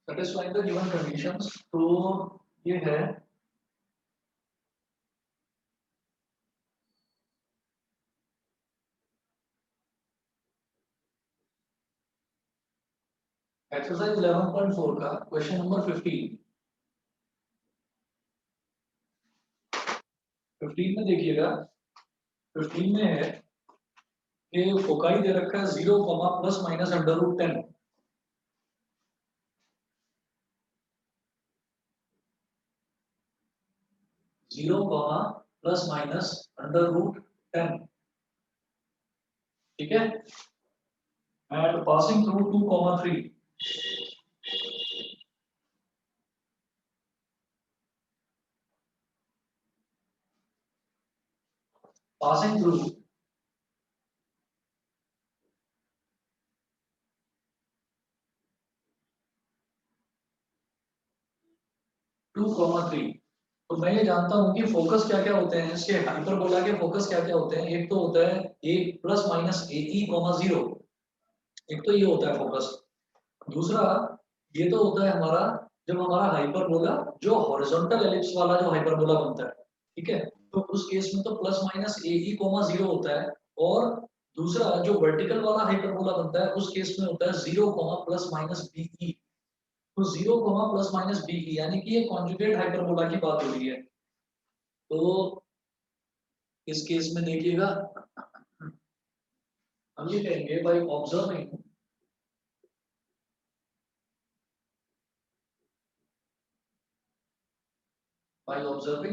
satisfying the given conditions। तो ये है एक्सरसाइज 11.4 का क्वेश्चन नंबर 15। 15 में देखिएगा, 15 में है कि फोकाई दे रखा है 0, plus minus under root 10। 0, plus minus under root 10। ठीक है, and passing through 2, 3। Passing through 2, 3। तो मैं ये जानता हूं कि फोकस क्या क्या होते हैं इसके, हाइपरबोला के फोकस क्या क्या होते हैं। एक तो होता है ए प्लस माइनस ए ई कॉमा 0, एक तो ये होता है फोकस। दूसरा ये तो होता है हमारा, जब हमारा हाइपरबोला जो हॉरिजॉन्टल एलिप्स वाला जो हाइपरबोला बनता है, ठीक है, तो उस केस में तो प्लस माइनस ए ई कॉमा 0 होता है। और दूसरा जो वर्टिकल वाला हाइपरबोला बनता है उस केस में होता है 0, प्लस माइनस बी ई। तो 0, प्लस माइनस बी ई यानी कि ये कॉन्जुगेट हाइपरबोला की बात हो रही है। तो इस केस में देखिएगा, हम ये कहेंगे by observing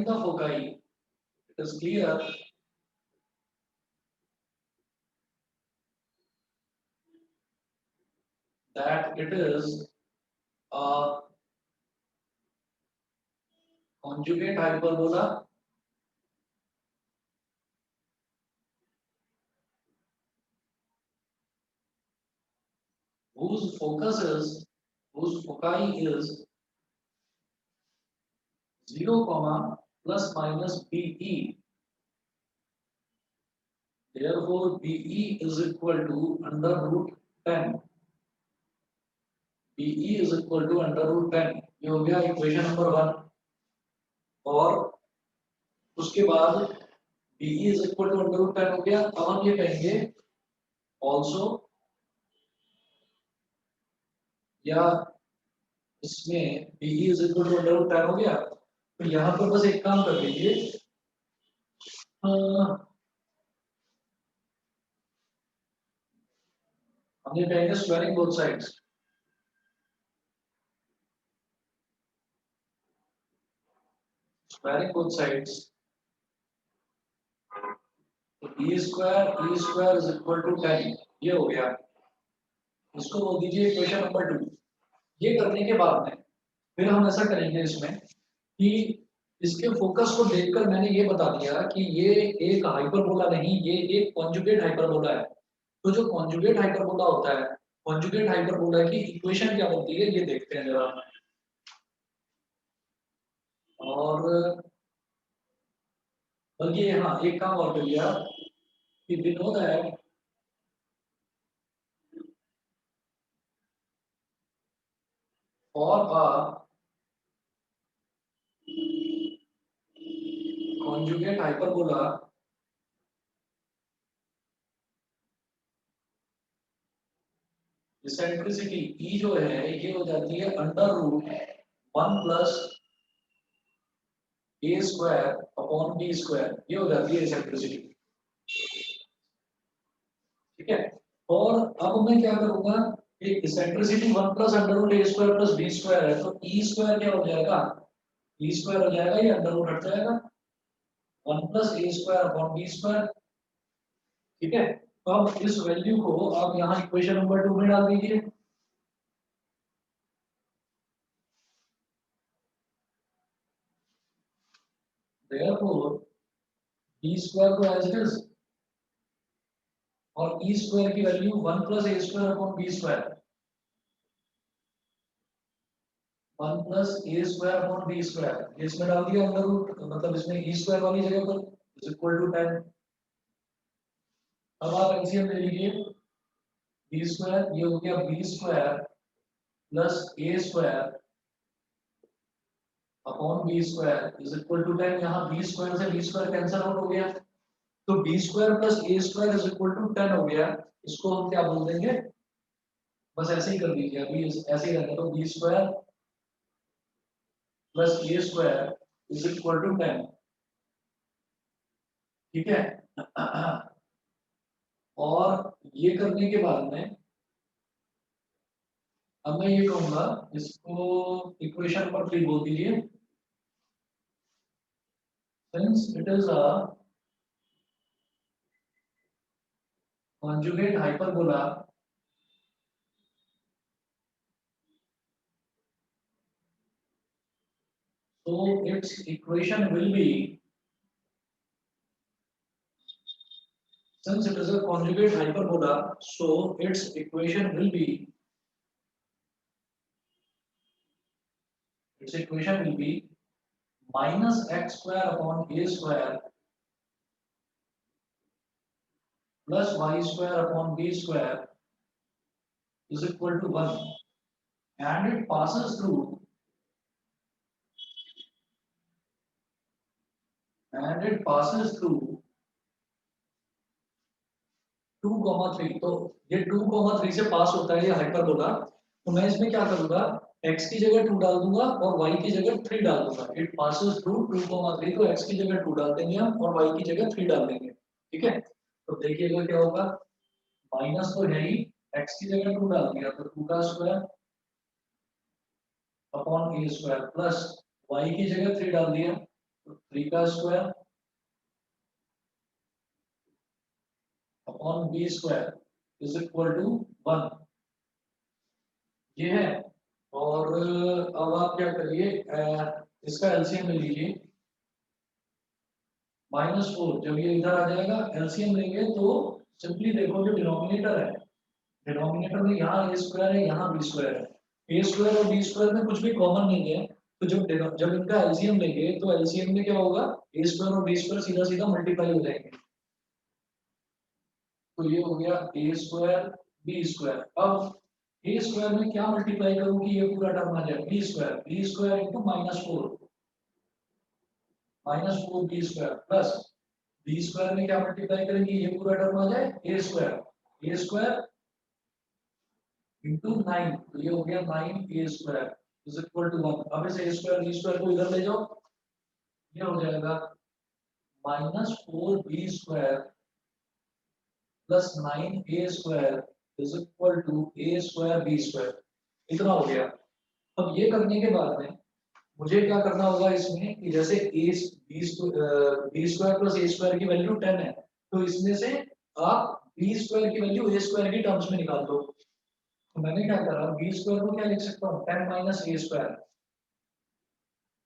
the foci it is clear that it is a conjugate hyperbola whose focus is, whose foci is 0, plus minus BE. Therefore, BE is equal to under root 10। BE is equal to under root 10। ये हो गया equation number 1। और उसके बाद BE is equal to under root 10 हो गया। अब हम ये कहेंगे also, या इसमें BE is equal to under root 10 हो गया। तो यहाँ पर बस एक काम कर लीजिए, हमने कहेंगे squaring both sides. Squaring both sides, तो e square is equal to 10। ये हो गया, इसको बोल दीजिए इक्वेशन नंबर 2। ये करने के बाद में फिर हम ऐसा करेंगे इसमें कि इसके फोकस को देखकर मैंने ये बता दिया कि ये एक हाइपरबोला नहीं, ये एक कॉन्जुगेट हाइपरबोला है। तो जो कॉन्जुगेट हाइपरबोला होता है, कॉन्जुगेट हाइपरबोला की इक्वेशन क्या बनती है ये देखते हैं जरा। और बल्कि हाँ, एक काम और कर लिया कि विनोद है और conjugate hyperbola इसेंट्रिसिटी ई जो है ये हो जाती है अंडर रूट 1 प्लस ए स्क्वायर अपॉन बी स्क्वायर। ये हो जाती है इसेंट्रिसिटी। ठीक है, और अब मैं क्या करूंगा कि इसेंट्रिसिटी 1 प्लस अंडर रूट ए स्क्वायर प्लस बी स्क्वायर है, तो ई स्क्वायर क्या हो जाएगा, ई स्क्वायर हो जाएगा, ये अंडर रूट हट जाएगा 1 प्लस ए स्क्वायर अपॉन बी स्क्वायर। ठीक है, तो अब इस वैल्यू को आप यहाँ इक्वेशन नंबर 2 में डाल दीजिए। therefore b स्क्वायर को एज इट इज, और ई स्क्वायर की वैल्यू 1 प्लस ए square upon B square, 1 plus ए स्क्वायर अपॉन बी स्क्वायर, इसमें डाल दिया अंडर रूट, मतलब इसमें ई स्क्वायर वाली जगह पर इज इक्वल टू 10। अब आप एलसीएम ले लीजिए, बी स्क्वायर ये हो गया B square plus A square upon B square is equal to 10। यहाँ बी स्क्वायर से बी स्क्वायर कैंसिल आउट हो गया, तो B square plus A square is equal to 10 हो गया। इसको हम क्या बोल देंगे, बस ऐसे ही कर दीजिए, अभी ऐसे ही रहने तो B square plus A square is equal to 10। ठीक है। और ये करने के बाद में अब मैं ये कहूंगा, इसको इक्वेशन नंबर 3 बोल दीजिए। Since it is a conjugate hyperbola, so its equation will be, since it is a conjugate hyperbola, so its equation will be, minus x square upon a square plus y square upon b square is equal to 1, and it passes through, and it passes through 2,3। तो ये 2,3 से पास होता है ये hyperbola, तो मैं इसमें क्या करूंगा, x की जगह 2 डाल दूंगा और y की जगह 3 डाल दूंगा। इट पासेस थ्रू 2,3, तो x की जगह 2 डाल देंगे हम और y की जगह 3 डाल देंगे। ठीक है, तो देखिएगा क्या होगा, माइनस तो है ही, x की जगह 2 डाल दिया तो 2 का square upon A square plus y की जगह 3 डाल दिया तो 3 का square upon B square is equal to 1। ये है। और अब आप क्या करिए, इसका एलसीएम ले लीजिए। -4 जब ये इधर आ जाएगा एलसीएम लेंगे तो सिंपली देखो जो डिनोमिनेटर है, डिनोमिनेटर में यहाँ ए स्क्वायर है यहाँ बी स्क्वायर है, ए स्क्वायर और बी स्क्वायर में कुछ भी कॉमन नहीं है, तो जब इनका एलसीएम लेंगे तो एलसीएम में क्या होगा, ए स्क्वायर और बी स्क्वायर सीधा सीधा मल्टीप्लाई हो जाएंगे। तो ये हो गया ए स्क्वायर बी स्क्वायर। अब ए स्क्वायर में क्या मल्टीप्लाई करूं कि ये पूरा टर्म आ जाए, b square into -4 b square plus b square में क्या मल्टीप्लाई करेंगे, ये पूरा टर्म आ जाए ए स्क्वायर इंटू 9, तो ये हो गया 9 a square is equal to 1। अब इस ए स्क्वायर बी स्क्वायर को इधर ले जाओ, ये हो जाएगा -4 b square plus 9 a square is equal to a square b square. इतना हो गया। अब ये करने के बाद में मुझे क्या करना होगा इसमें कि जैसे a b square plus A square की वैल्यू 10 है, तो इसमें से आप बी स्क्वायर की वैल्यू ए स्क्वायर की टर्म्स में निकाल दो। तो मैंने क्या करा, बी स्क्वायर को क्या लिख सकता हूँ, 10 माइनस ए स्क्वायर,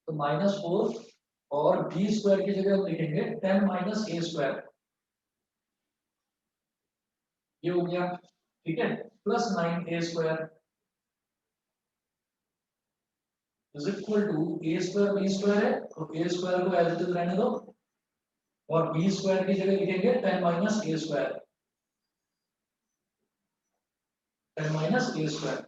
तो -4 और बी स्क्वायर की जगह हम लिखेंगे 10 माइनस ए स्क्वायर, ये हो गया। ठीक है, plus 9 a square is equal to a square b square है, तो ए स्क्वायर को एज इट इज रहने दो और बी स्क्वायर की जगह लिखेंगे 10 minus a square, 10 minus a square.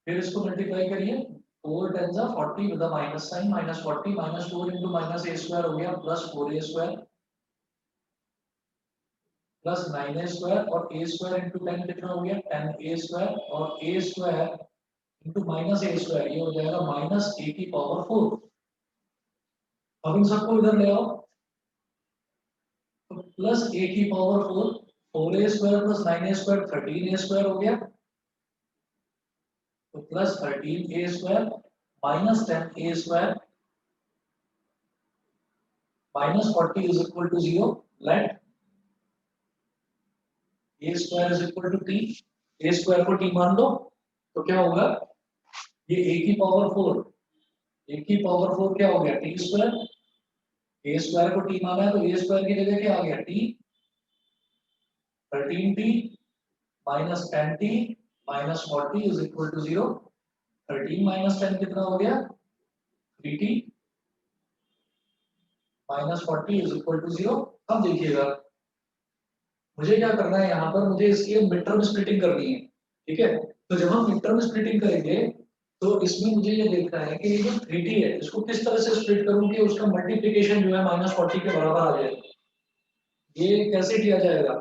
फिर इसको मल्टीप्लाई करिए, 4 10 जा 40 with minus sign, -40 -4 into minus a square हो गया plus 4 a square plus 9 a square, और ए स्क्वायर इंटू 10 कितना हो गया 10 ए स्क्वायर, और a square into minus a square ये हो जाएगा -a⁴। अब इन सबको इधर ले आओ, तो plus a⁴, 4a square plus 9a square 13a square हो गया, तो plus 13a square minus 10a square -40 is equal to 0। Let a square is equal to t, a square को t मान लो, तो क्या होगा, ये a⁴, a⁴ क्या हो गया t स्क्वायर, a स्क्वायर को t माना है तो a स्क्वायर की जगह क्या आ गया t, 13t minus 10t minus 40 is equal to 0। 13 minus 10 कितना हो गया 3t minus 40 is equal to 0। अब देखिएगा मुझे क्या करना है, यहाँ पर मुझे इसकी मिड टर्म स्प्लिटिंग करनी है। ठीक है, तो जब हम मिड टर्म स्प्लिटिंग करेंगे तो इसमें मुझे ये देखना है कि ये जो 3t है इसको किस तरह से स्प्लिट करूं कि उसका मल्टीप्लीकेशन जो है -40 के बराबर आ जाए। ये कैसे किया जाएगा?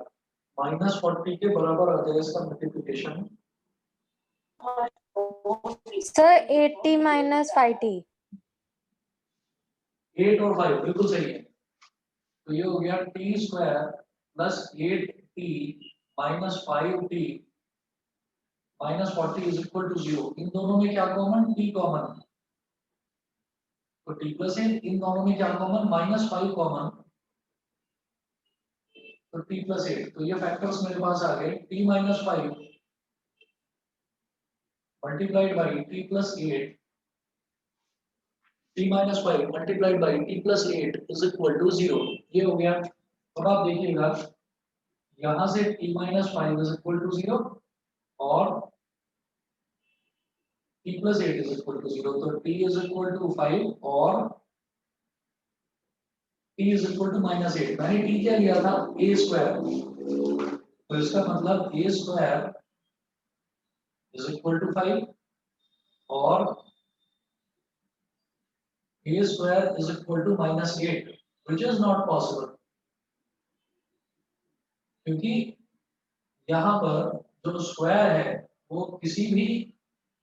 -40 के बराबर आ जाए इसका मल्टीप्लीकेशन। Sir 80 - 5t। 8 और 5 बिल्कुल सही है। तो ये हो गया t² plus 8t minus 5t -40 is equal to 0। इन दोनों में क्या कॉमन? t common. तो t प्लस 8, इन दोनों में क्या कॉमन? -5 कॉमन। तो t प्लस 8, तो ये फैक्टर्स मेरे पास आ गए t - 5 multiplied by t plus 8, t - 5 multiplied by t plus 8 is equal to 0। ये हो गया। अब आप देखिएगा यहां से t - 5 इज इक्वल टू 0 और t plus 8 is equal to 0। तो t इज इक्वल टू 5 और t इज इक्वल टू -8। मैंने t क्या लिया था? a square. तो इसका मतलब a square is equal to 5 और a square is equal to -8, which is not possible, क्योंकि यहाँ पर जो स्क्वायर है वो किसी भी,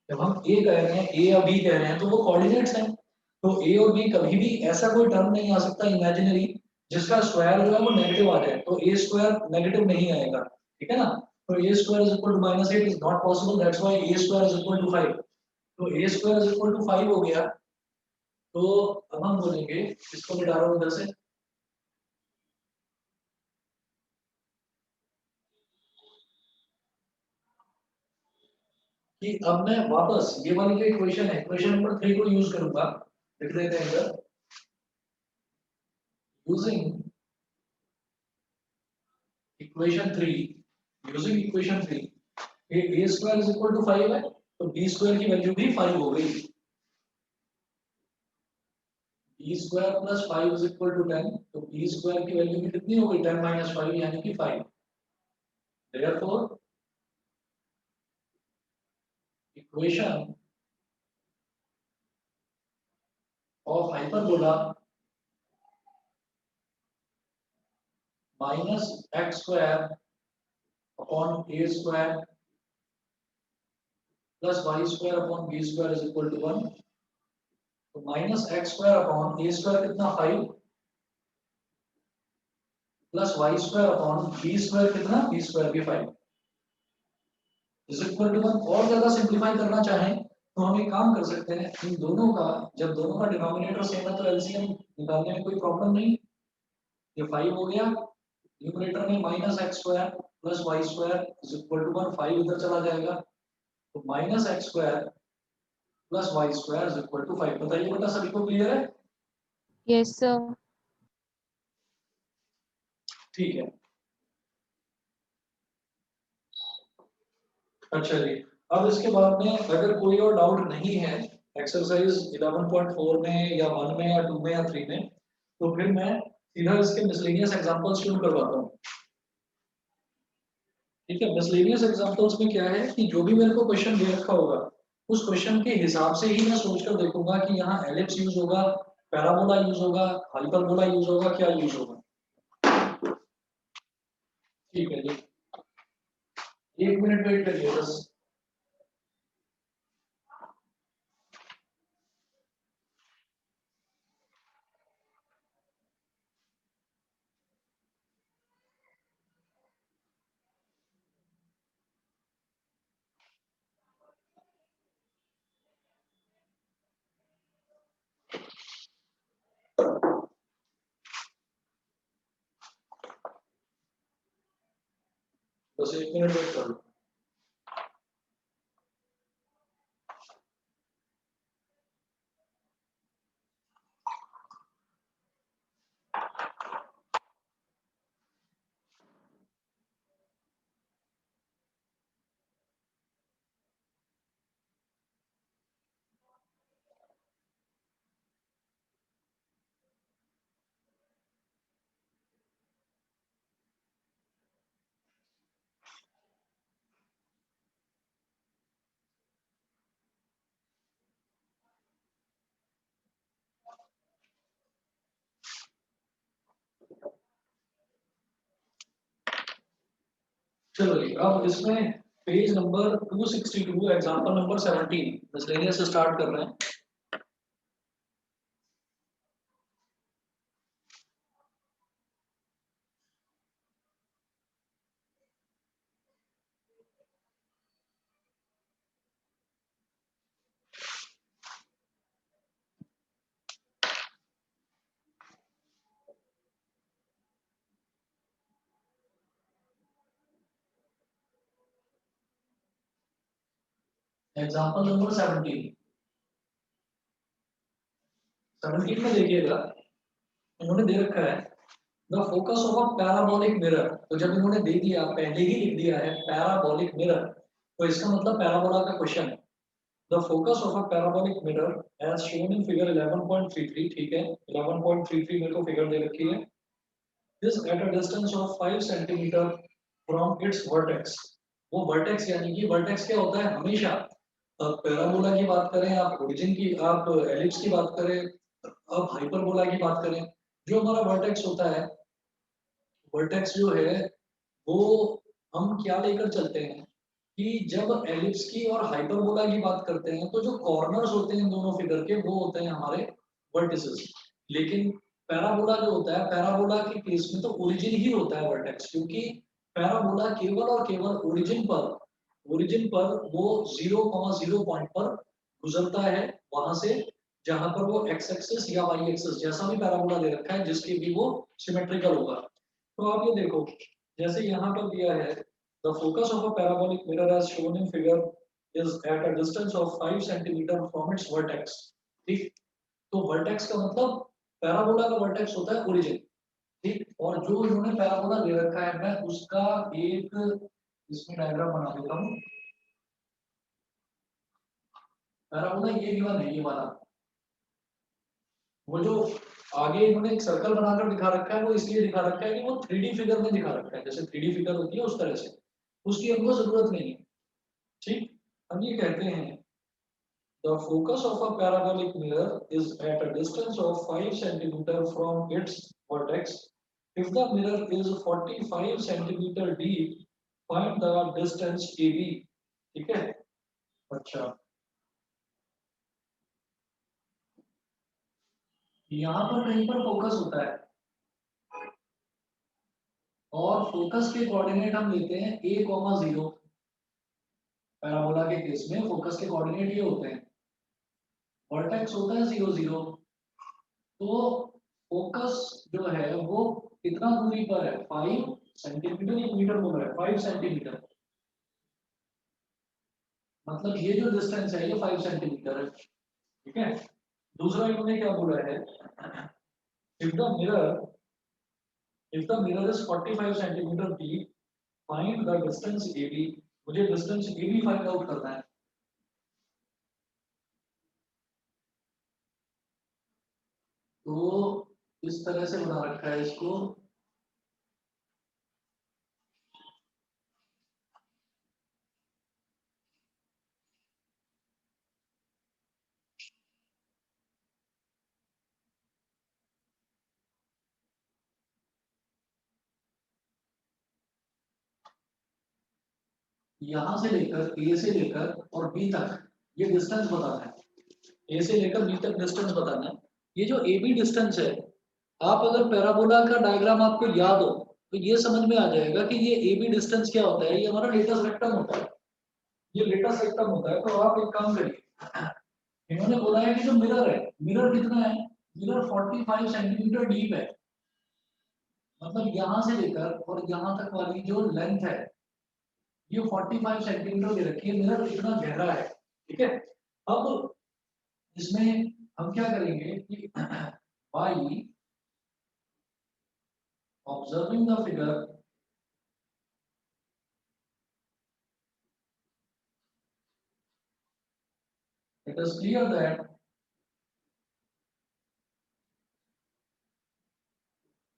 जब हम a कह रहे हैं, a या b कह रहे हैं, तो वो कोऑर्डिनेट्स हैं। तो a और b कभी भी ऐसा कोई टर्म नहीं आ सकता इमेजिनरी जिसका स्क्वायर जो है वो नेगेटिव आ जाए। तो a स्क्वायर नेगेटिव नहीं आएगा, ठीक है ना। तो a square is equal to -8 is not possible, that's why a square is equal to 5। तो a square is equal to 5 हो गया। तो अब हम बोलेंगे, इसको मिटा रहा हूं इधर से, कि अब मैं वापस ये वाली जो इक्वेशन है, इक्वेशन नंबर 3 को यूज करूंगा। लिख देते हैं इधर, using equation 3, using equation 3, a square is equal to 5 है, तो b स्क्वायर की वैल्यू भी 5 हो गई। b square plus 5 is equal to 10, तो b स्क्वायर की वैल्यू भी कितनी हो गई? 10 - 5 यानी कि 5। Therefore equation of hyperbola -x square upon a square plus y square upon b square is equal to 1। तो -x square upon a square कितना? 5 plus y square upon b square कितना? b स्क्वायर भी 5 is equal to 1। और ज्यादा simplify करना चाहें तो हम एक काम कर सकते हैं, इन दोनों का, जब दोनों का डिनोमिनेटर सेम है तो एलसीएम निकालने में कोई प्रॉब्लम नहीं। ये 5 हो गया, न्यूमरेटर में -x square plus y square is equal to 1, 5 इधर चला जाएगा। तो -x square plus y square is equal to 5। बताइए बेटा, सभी को क्लियर है? Yes sir. ठीक है। अच्छा जी, अब इसके बाद में अगर कोई और डाउट नहीं है एक्सरसाइज 11.4 में या 1 में या 2 में या 3 में, तो फिर मैं सीधा इसके मिसलेनियस एग्जांपल्स शुरू करवाता हूँ। ठीक है, मिसलेनियस एग्जांपल्स में क्या है कि जो भी मेरे को क्वेश्चन दे रखा होगा उस क्वेश्चन के हिसाब से ही मैं सोचकर देखूंगा कि यहाँ एलिप्स यूज होगा, पैराबोला यूज होगा, हाइपरबोला यूज होगा, क्या यूज होगा। ठीक है जी, 1 मिनट वेट करिए बस। बस 1 मिनट वेट कर लो। चलो जी, अब इसमें page number 262 example number 17 miscellaneous से स्टार्ट कर रहे हैं। एग्जांपल नंबर 17 में देखिएगा, इन्होंने दे रखा है the focus of a parabolic mirror. तो जब इन्होंने दे दिया, पहले ही लिख दिया है पैराबोलिक मिरर, तो इसका मतलब पैराबोला का क्वेश्चन है। The focus of a parabolic mirror as shown in figure 11.33, ठीक है 11.33 मेरे को फिगर दे रखी है, is at a distance of 5 centimetre from its vertex। वो वर्टेक्स यानी कि वर्टेक्स क्या होता है, हमेशा पैराबोला की बात करें, आप ओरिजिन की, आप एलिप्स की बात करें, आप हाइपरबोला की बात करें, जो हमारा वर्टेक्स होता है, वर्टेक्स जो है वो हम क्या लेकर चलते हैं कि जब एलिप्स की और हाइपरबोला की बात करते हैं तो जो कॉर्नर्स होते हैं दोनों फिगर के वो होते हैं हमारे वर्टिसेस। लेकिन पैराबोला जो होता है, पैराबोला के केस में तो ओरिजिन ही होता है वर्टेक्स, क्योंकि पैराबोला केवल और केवल ओरिजिन पर वो 0,0 पॉइंट पर गुजरता है, वहां से जहां पर वो एक्स एक्सिस या वाई एक्सिस जैसा भी पैराबोला दे रखा है जिसके भी वो सिमेट्रिकल होगा। तो आप ये देखो, जैसे यहाँ पर दिया है the focus of a parabolic mirror as shown in figure is at a distance of 5 centimetre from its vertex. ठीक, तो वर्टेक्स का मतलब पैराबोला का वर्टेक्स होता है ओरिजिन। ठीक, और जो इन्होंने पैराबोला दे रखा है मैं उसका एक इसमें डायग्राम बना देता हूँ। पैराबोला ये गिवन है, ये वाला, वो जो आगे इन्होंने एक सर्कल बनाकर दिखा रखा है वो इसलिए दिखा रखा है कि वो 3D फिगर में दिखा रखा है, जैसे 3D फिगर होती है उस तरह से, उसकी हमको जरूरत नहीं है। ठीक, हम ये कहते हैं the focus of a parabolic mirror is at a distance of 5 centimeter from its vertex. If the mirror is 45 centimeter deep, find the distance AB। ठीक है, अच्छा, यहाँ पर कहीं पर फोकस होता है और फोकस के कोऑर्डिनेट हम लेते हैं a,0। पैराबोला के केस में फोकस के कोऑर्डिनेट ये होते हैं, वर्टेक्स होता है 0,0। तो फोकस जो है वो कितना दूरी पर है, 5 सेंटीमीटर, एक मीटर बोल रहा है 5 सेंटीमीटर, मतलब ये जो डिस्टेंस है ये 5 सेंटीमीटर है। ठीक है, दूसरा इन्होंने क्या बोला है, if the mirror is 45 centimetre deep, find the distance AB। मुझे डिस्टेंस AB फाइंड आउट करना है। तो इस तरह से बना रखा है इसको, यहां से लेकर A से लेकर और B तक ये डिस्टेंस बताना है, A से लेकर B तक डिस्टेंस बताना है। ये जो AB डिस्टेंस है, आप अगर पैराबोला का डायग्राम आपको याद हो तो ये समझ में आ जाएगा कि ये AB डिस्टेंस क्या होता है, ये हमारा लेटस रेक्टम होता है, ये लेटस रेक्टम होता है। तो आप एक काम करिए, इन्होंने बोला है कि जो मिरर है, मिरर कितना है, मिरर 45 सेंटीमीटर डीप है, मतलब यहां से लेकर और यहां तक वाली जो लेंथ है ये 45 सेंटीमीटर दे रखी है, मिरर इतना गहरा है। ठीक है, अब इसमें हम क्या करेंगे कि by observing the figure, it is clear that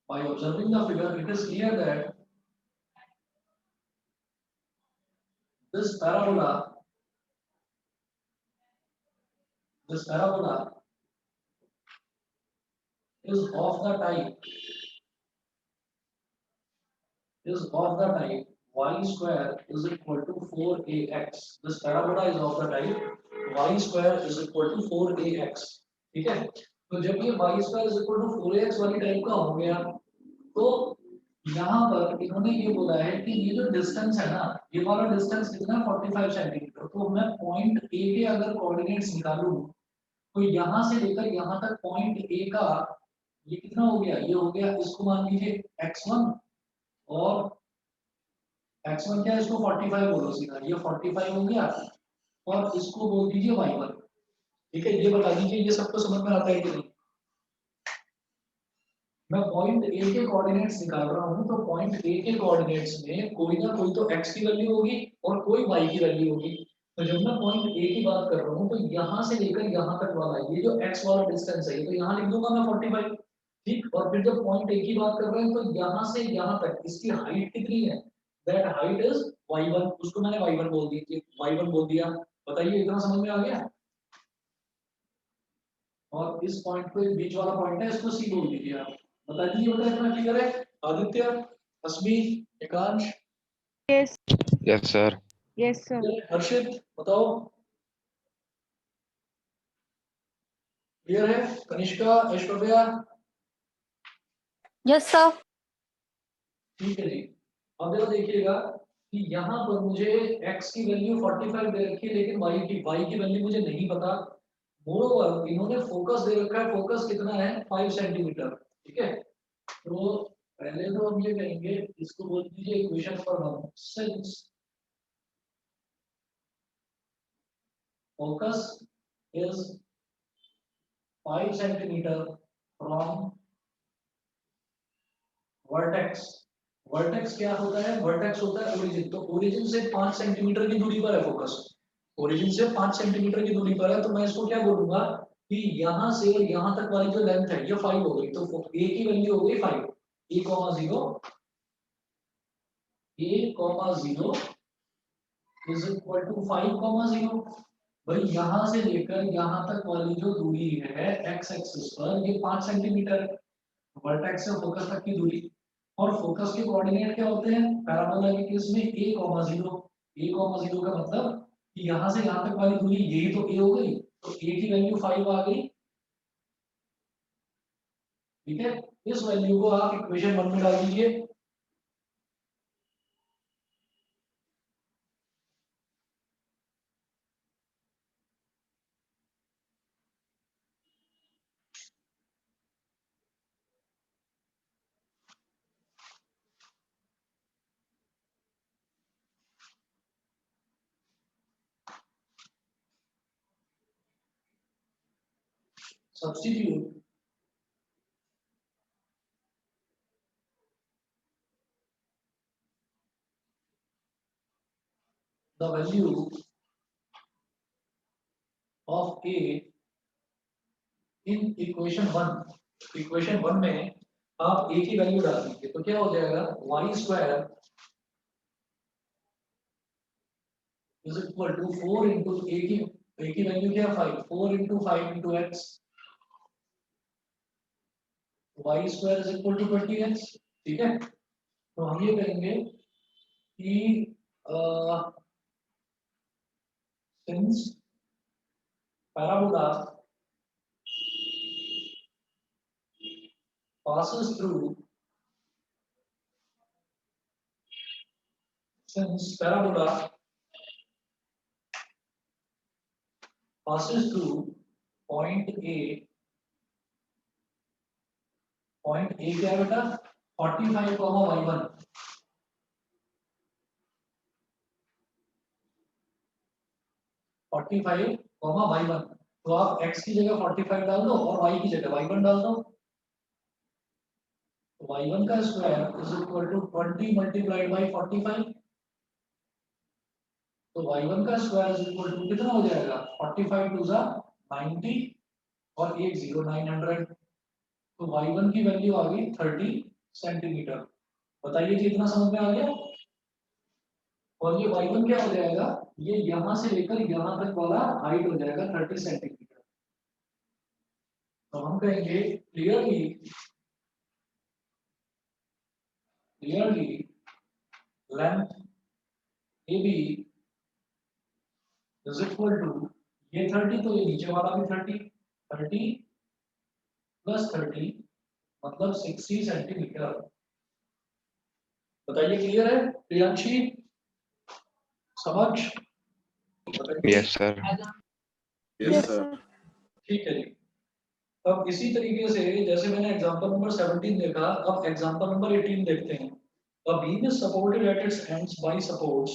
by observing the figure it is clear that this parabola this parabola is of the type y square is equal to 4ax. This parabola is of the type y square is equal to 4ax. ठीक है, तो जब ये y square is equal to 4ax वाली type का हो गया, तो यहाँ पर इन्होंने ये बोला है कि ये जो डिस्टेंस है ना, ये वाला डिस्टेंस कितना है 45 सेंटीमीटर। तो मैं पॉइंट ए के अगर कोऑर्डिनेट्स निकालूं, तो यहाँ से लेकर यहाँ तक पॉइंट ए का ये कितना हो गया, ये हो गया, इसको मान लीजिए x1, और x1 क्या है, इसको 45 बोलो सीधा, ये 45 हो गया, और इसको बोल दीजिए y1। ठीक है, ये बता दीजिए ये सबको समझ में आता है कि नहीं। मैं पॉइंट ए के कोऑर्डिनेट्स निकाल रहा हूं, तो पॉइंट ए के कोऑर्डिनेट्स में कोई ना कोई तो x की वैल्यू होगी और कोई y की वैल्यू होगी। तो जब मैं पॉइंट ए की बात कर रहा हूं, तो यहां से लेकर यहां तक वाला ये जो x वाला डिस्टेंस है, तो यहां लिख दूंगा मैं 45। ठीक, और फिर जब पॉइंट ए की बात कर रहे हैं, तो यहां से यहां तक इसकी हाइट कितनी है, दैट हाइट इज y1। उसको मैंने y1 बोल दी, y1 बोल दिया। बताइए इतना समझ में आ गया। और इस पॉइंट को बीच वाला पॉइंट है, इसको सी बोल दीजिए आप। बता दीजिए, बता इतना क्लियर है। आदित्य, अस्मी, एकांश, Yes. Yes, sir. Yes, sir. हर्षित, बताओ क्लियर है। Kanishka, Aishwarya, Yes, sir. ठीक है जी। अब जरा देखिएगा कि यहाँ पर मुझे x की वैल्यू 45 दे रखी है, लेकिन y की वैल्यू मुझे नहीं पता। मोरोवर इन्होंने फोकस दे रखा है, फोकस कितना है 5 सेंटीमीटर। ठीक है, तो पहले तो हम ये कहेंगे, इसको बोल दीजिए equation number 1। Since focus is 5 centimeter from vertex। Vertex क्या होता है, वर्टेक्स होता है ओरिजिन। तो ओरिजिन से 5 सेंटीमीटर की दूरी पर है फोकस, ओरिजिन से 5 सेंटीमीटर की दूरी पर है। तो मैं इसको क्या बोलूंगा कि यहाँ से यहाँ तक वाली जो लेंथ है ये 5 हो गई। तो a की वैल्यू हो गई 5, a comma 0, a comma 0 is equal to 5 comma 0। भाई यहाँ से लेकर यहाँ तक वाली जो दूरी है x एक्सिस पर, ये 5 सेंटीमीटर है, वर्टेक्स से फोकस तक की दूरी। और फोकस के कोऑर्डिनेट क्या होते हैं पैराबोला के केस में, a कॉमा 0। a कॉमा 0 का मतलब कि यहाँ से यहाँ तक वाली दूरी यही तो a हो गई, तो a की वैल्यू 5 आ गई। ठीक है, इस वैल्यू को आप इक्वेशन 1 में डाल दीजिए। Substitute the value of a in equation 1। Equation 1 में आप a की वैल्यू डाल दीजिए, तो क्या हो जाएगा, y square is equal to 4 into a की वैल्यू क्या है 5, 4 into 5 into x, y square is equal to 20x। ठीक है, तो हम ये कहेंगे कि since parabola passes through since parabola passes through point A। Point A क्या है बेटा 45 y1, 45 y1। तो आप x की जगह 45 डाल दो और y की जगह y1 डाल दो। तो y1 का square is equal to 20 multiplied by 45। तो y1 का स्क्वायर इज इक्वल टू कितना हो जाएगा 45 टू ज़ा 90 और 1 0 900। तो y1 की वैल्यू आ गई 30 सेंटीमीटर। बताइए कि इतना समझ में आ गया। और ये y1 क्या हो जाएगा, ये यहां से लेकर यहां तक वाला हाइट हो जाएगा 30 सेंटीमीटर। तो हम कहेंगे clearly length A B is equal to ये 30, तो ये नीचे वाला भी 30, 30 प्लस 30 मतलब 60 सेंटीमीटर। बताइए क्लियर है प्रियांशी? समझ? बताइए। Yes sir. Yes yes sir. Sir. ठीक है जी। अब इसी तरीके से जैसे मैंने एग्जांपल नंबर 17 देखा, अब एग्जांपल नंबर 18 देखते हैं। A beam is supported at its ends by supports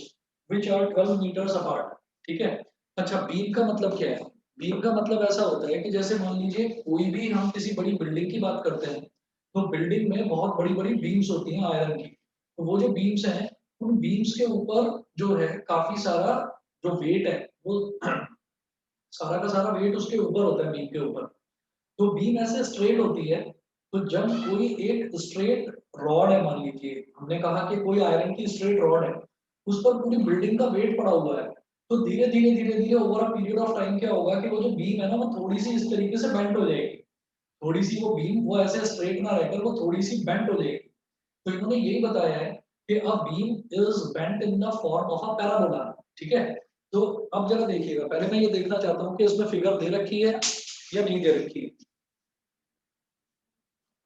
which are 12 meters apart। ठीक है। अच्छा, बीम का मतलब क्या है? बीम का मतलब ऐसा होता है कि जैसे मान लीजिए कोई भी हम किसी बड़ी बिल्डिंग की बात करते हैं, तो बिल्डिंग में बहुत बड़ी बड़ी बीम्स होती हैं आयरन की। तो वो जो बीम्स हैं, उन बीम्स के ऊपर जो है काफी सारा जो वेट है वो सारा का सारा वेट उसके ऊपर होता है, बीम के ऊपर। तो बीम ऐसे स्ट्रेट होती है। तो जब कोई एक स्ट्रेट रॉड है, मान लीजिए हमने कहा कि कोई आयरन की स्ट्रेट रॉड है, उस पर पूरी बिल्डिंग का वेट पड़ा हुआ है, तो धीरे धीरे over a period of time क्या होगा कि वो जो बीम है ना, वो थोड़ी सी इस तरीके से बेंड हो जाएगी। थोड़ी सी वो बीम वो ऐसे स्ट्रेट ना रहकर वो थोड़ी सी बेंड हो जाएगी। तो इन्होंने यही बताया है कि a beam is bent in the form of a parabola. ठीक है। तो अब जरा देखिएगा, पहले मैं ये देखना चाहता हूँ कि इसमें फिगर दे रखी है या नहीं दे रखी है।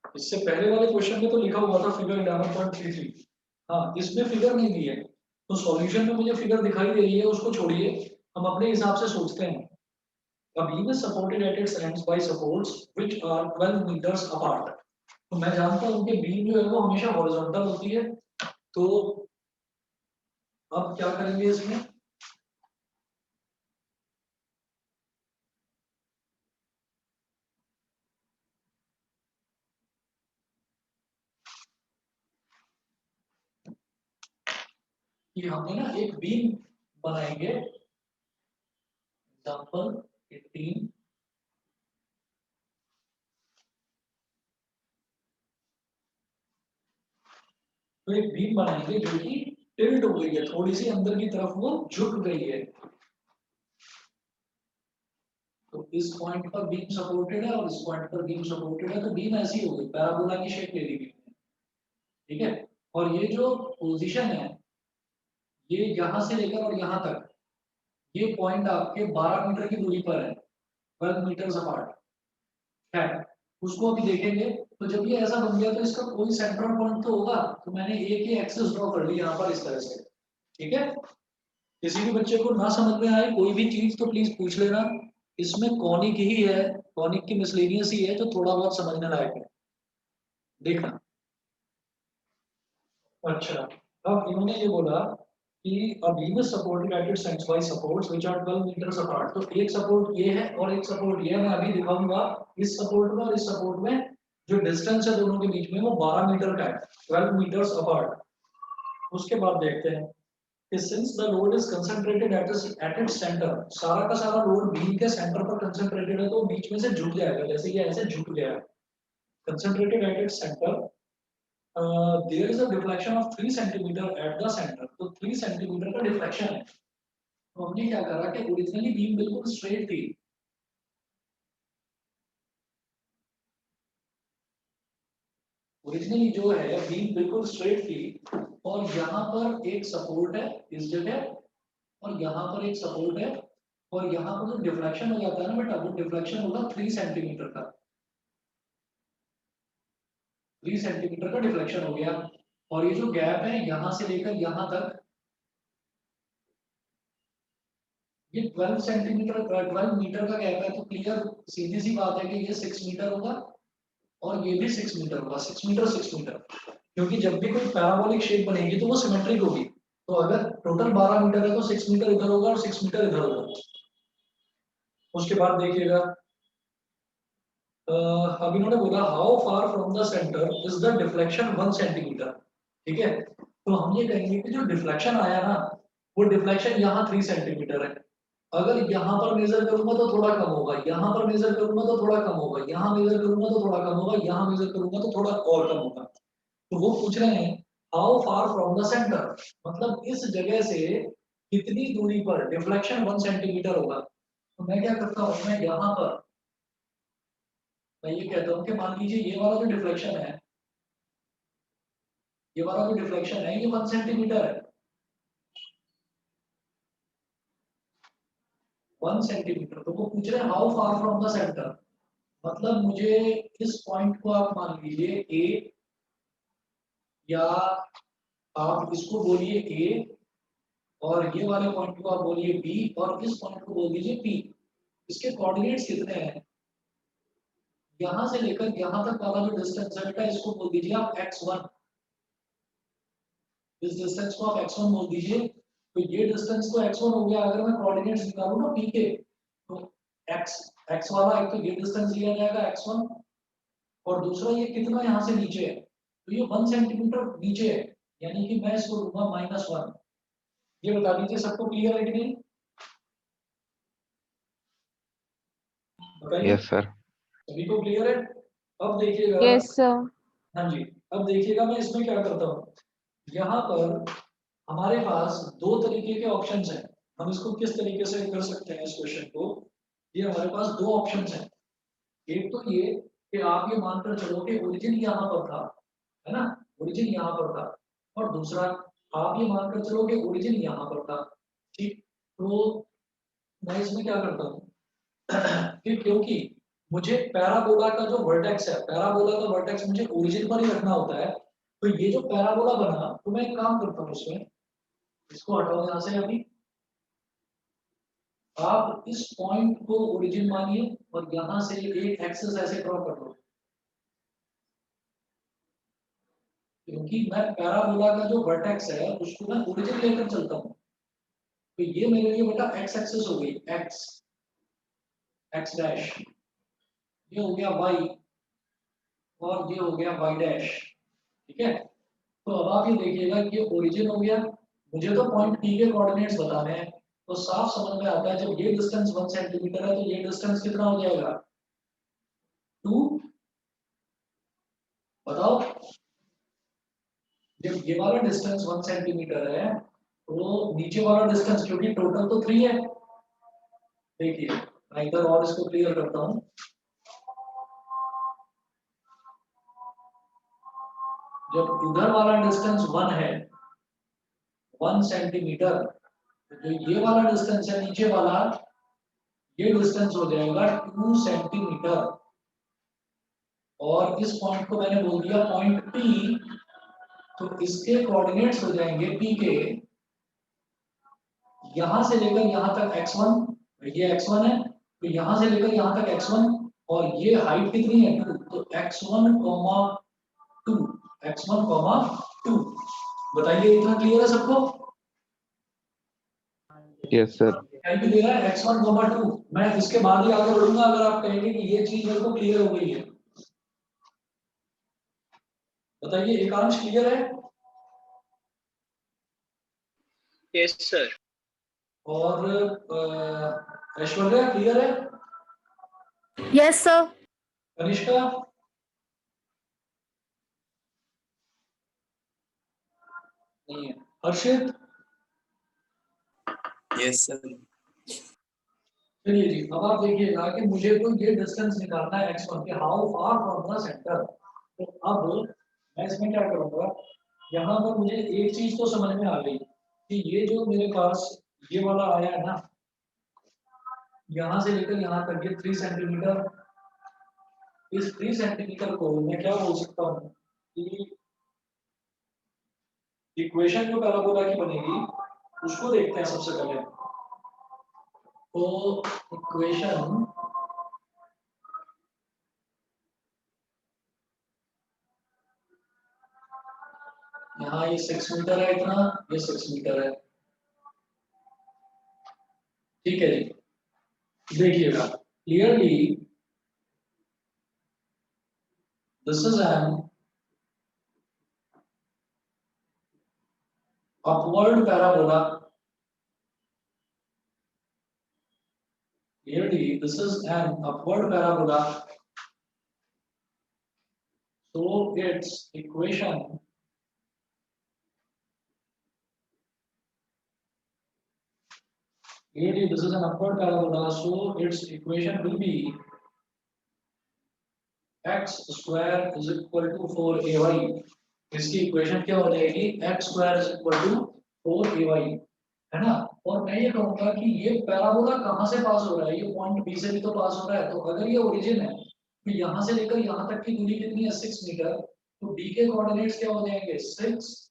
इससे पहले वाले क्वेश्चन में तो लिखा हुआ था फिगर 11.33। हाँ, इसमें फिगर नहीं दी है, तो सॉल्यूशन में मुझे फिगर दिखाई दे रही है, उसको छोड़िए, हम अपने हिसाब से सोचते हैं। A beam is supported at its ends by supports which are 12 meters apart। तो मैं जानता हूँ कि बीम जो है वो हमेशा हॉरिजॉन्टल होती है। तो अब क्या करेंगे इसमें? कि हमने ना एक बीम बनाएंगे, एग्जांपल 18। तो एक बीम बनाएंगे जो कि टिल्ट हो गई है, थोड़ी सी अंदर की तरफ वो झुक गई है। तो इस पॉइंट पर बीम सपोर्टेड है और इस पॉइंट पर बीम सपोर्टेड है, तो बीम ऐसी हो गई, पैराबोला की शेप ले ली बीम ने। ठीक है। और ये जो पोजीशन है, ये यहां से लेकर और यहां तक, ये पॉइंट आपके 12 मीटर की दूरी पर है, 12 मीटर अपार्ट है। उसको अभी देखेंगे। तो जब ये ऐसा बन गया तो इसका कोई सेंट्रल पॉइंट तो होगा। तो मैंने ए की एक्सिस ड्रॉ कर ली यहाँ पर इस तरह से। ठीक है। किसी भी बच्चे को ना समझ में आए कोई भी चीज तो प्लीज पूछ लेना। इसमें कॉनिक ही है, कॉनिक की मिसलेनियस ही है जो थोड़ा बहुत समझने लायक है, देखना। अच्छा, अब इन्होंने ये बोला कि a beam is supported at its ends by supports which are 12 meters apart। तो एक सपोर्ट ये है और एक सपोर्ट ये है, मैं अभी दिखाऊंगा। इस सपोर्ट में और इस सपोर्ट में जो डिस्टेंस है दोनों के बीच में वो 12 मीटर का है, 12 meters apart। उसके बाद देखते हैं कि since the load is concentrated at its center, सारा का सारा लोड बीम के सेंटर पर कंसंट्रेटेड है, तो बीच में से झुक जाएगा, जैसे ये ऐसे झुक गया। Concentrated at its centre, there is a deflection of 3 centimeter at the center। तो 3 सेंटीमीटर का डिफ्लेक्शन है। तो हमने क्या करा कि ओरिजिनली बीम बिल्कुल स्ट्रेट थी, ओरिजिनली जो है बीम बिल्कुल स्ट्रेट थी, और यहाँ पर एक सपोर्ट है इस जगह, और यहाँ पर एक सपोर्ट है, और यहाँ पर जो डिफ्लेक्शन हो जाता है ना बेटा, वो डिफ्लेक्शन होगा 3 सेंटीमीटर का। 3 सेंटीमीटर का डिफ्लेक्शन हो गया। और ये जो गैप है यहाँ से लेकर यहाँ तक, ये 12 सेंटीमीटर 12 मीटर का गैप है। तो क्लियर सीधी सी बात है कि ये 6 मीटर होगा और ये भी 6 मीटर होगा, 6 मीटर 6 मीटर। क्योंकि जब भी कोई पैराबोलिक शेप बनेगी तो वो सिमेट्रिक होगी। तो अगर टोटल 12 मीटर है तो 6 मीटर इधर होगा और 6 मीटर इधर होगा। उसके बाद देखिएगा, अब इन्होंने बोला how far from the centre is the deflection 1 centimetre. ठीक है। तो हम ये कहेंगे कि जो डिफ्लेक्शन आया ना, वो डिफ्लेक्शन यहाँ 3 सेंटीमीटर है। अगर यहाँ पर मेजर करूंगा तो थोड़ा कम होगा, यहाँ पर मेजर करूंगा तो थोड़ा कम होगा, यहाँ मेजर करूंगा तो थोड़ा कम होगा, यहाँ मेजर करूंगा तो थोड़ा और कम होगा। तो वो पूछ रहे हैं how far from the centre, मतलब इस जगह से कितनी दूरी पर डिफ्लेक्शन 1 सेंटीमीटर होगा। तो मैं क्या करता हूँ, मैं यहाँ पर मैं ये कहता हूँ कि मान लीजिए ये वाला जो डिफ्लेक्शन है, ये वाला जो डिफ्लेक्शन है ये 1 सेंटीमीटर है। 1 सेंटीमीटर, तो वो पूछ रहे हैं how far from the centre, मतलब मुझे इस पॉइंट को आप मान लीजिए ए, या आप इसको बोलिए ए, और ये वाले पॉइंट को आप बोलिए बी, और इस पॉइंट को बोल दीजिए पी। इसके कोऑर्डिनेट्स कितने हैं, यहां से लेकर यहां तक वाला जो डिस्टेंस है बेटा, इसको बोल दीजिए आप x1। इस डिस्टेंस को आप x1 बोल दीजिए। तो ये डिस्टेंस तो x1 हो गया। अगर मैं कोऑर्डिनेट्स निकालूं ना p के, तो x वाला एक तो ये डिस्टेंस लिया जाएगा x1, और दूसरा ये कितना यहाँ से नीचे है, तो ये 1 सेंटीमीटर नीचे है, यानी कि मैं इसको लूंगा -1। ये बता दीजिए सबको क्लियर है कि नहीं, बताइए। Yes sir. सभी को क्लियर है। अब देखिएगा। Yes, sir. हाँ जी। अब देखिएगा मैं इसमें क्या करता हूँ, यहाँ पर हमारे पास दो तरीके के ऑप्शंस हैं। हम इसको किस तरीके से कर सकते हैं इस क्वेश्चन को, ये हमारे पास दो ऑप्शंस हैं। एक तो ये कि आप ये मानकर चलो कि ओरिजिन यहाँ पर था, है ना, ओरिजिन यहाँ पर था, और दूसरा आप ये मानकर चलो कि ओरिजिन यहाँ पर था। ठीक, तो मैं इसमें क्या करता हूँ कि क्योंकि मुझे पैराबोला का जो वर्टेक्स है, पैराबोला का वर्टेक्स मुझे ओरिजिन पर ही रखना होता है, तो ये जो पैराबोला बना, तो मैं एक काम करता हूँ इसमें, इसको हटाओ यहाँ से। अभी आप इस पॉइंट को ओरिजिन मानिए और यहां से एक एक्सेस ऐसे ड्रॉ कर लो, क्योंकि मैं पैराबोला का जो वर्टेक्स है उसको मैं ओरिजिन लेकर चलता हूँ। तो ये मेरे लिए बेटा एक्स एक्सेस हो गई, एक्स एक्स डैश, ये हो गया वाई, और ये हो गया वाई डैश। ठीक है, तो अब आप ये देखिएगा कि ये ओरिजिन हो गया। मुझे तो पॉइंट पी के कोऑर्डिनेट्स बताने हैं, तो साफ समझ में आता है जब ये डिस्टेंस 1 सेंटीमीटर है तो ये डिस्टेंस कितना हो जाएगा, 2। बताओ, जब ये वाला डिस्टेंस 1 सेंटीमीटर है तो नीचे वाला डिस्टेंस, क्योंकि टोटल तो 3 है। देखिए मैं इधर और इसको क्लियर करता हूँ। जब इधर वाला डिस्टेंस 1 है, 1 सेंटीमीटर, तो जो ये वाला डिस्टेंस है नीचे वाला, ये डिस्टेंस हो जाएगा 2 सेंटीमीटर, और इस पॉइंट को मैंने बोल दिया पॉइंट पी, तो इसके कोऑर्डिनेट्स हो जाएंगे पी के, यहां से लेकर यहां तक x1, ये x1 है, तो यहां से लेकर यहां तक x1, और ये हाइट कितनी है 2, तो x1, 2, x1, 2। बताइए इतना क्लियर है सबको? Yes sir. टाइप दे रहा है x1, 2। मैं इसके बाद ही आगे बढ़ूंगा अगर आप कहेंगे कि ये चीज मेरे को क्लियर हो गई है। बताइए एकांश क्लियर है? Yes sir. और ऐश्वर्या क्लियर है? Yes, sir. कनिष्का? नहीं है। हर्षित? Yes sir. चलिए जी, अब आप देखिएगा कि मुझे तो ये डिस्टेंस निकालना है x1 के, how far from the centre. तो अब मैं इसमें क्या करूंगा, यहाँ पर मुझे एक चीज तो समझ में आ गई कि ये जो मेरे पास ये वाला आया है ना, यहाँ से लेकर यहाँ तक ये 3 सेंटीमीटर, इस 3 सेंटीमीटर को मैं क्या बोल सकता हूँ कि इक्वेशन जो पैराबोला की बनेगी उसको देखते हैं सबसे पहले। तो इक्वेशन यहाँ ये 6 मीटर है, इतना ये 6 मीटर है। ठीक है जी, देखिएगा clearly, this is an upward parabola. Clearly this is an upward parabola, so its equation clearly this is an upward parabola, so its equation will be x square is equal to 4ay। इसकी equation क्या हो जाएगी, x square is equal to 4ay, है ना। और मैं ये कहूंगा कि ये पैराबोला कहाँ से पास हो रहा है, ये पॉइंट बी से भी तो पास हो रहा है। तो अगर ये ओरिजिन है तो यहाँ से लेकर यहाँ तक की दूरी कितनी है 6 मीटर, तो डी के कोऑर्डिनेट्स क्या हो जाएंगे 6,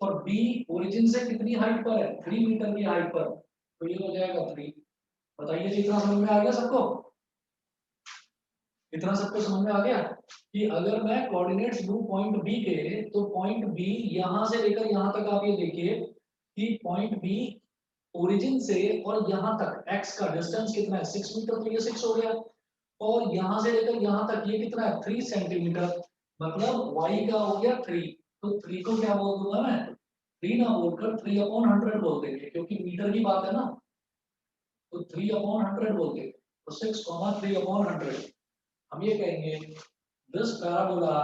और बी ओरिजिन से कितनी हाइट पर है 3 मीटर की हाइट पर, तो ये हो जाएगा 3। बताइए जी, इतना समझ में आ गया सबको? इतना सबको समझ में आ गया कि अगर मैं कोऑर्डिनेट्स लूं पॉइंट बी के, तो पॉइंट बी यहां से लेकर यहां तक आप ये देखिए कि पॉइंट बी ओरिजिन से और यहां तक x का डिस्टेंस कितना है 6 मीटर, तो ये 6 हो गया। और यहां से लेकर यहां तक ये कितना है 3 सेंटीमीटर, मतलब y का हो गया 3। तो 3 को क्या बोल दूंगा मैं, 3 ना बोलकर 3/100 बोल देंगे, क्योंकि मीटर की बात है ना, तो 3/100 बोल देंगे। तो 6, 3/100 हम ये कहेंगे this parabola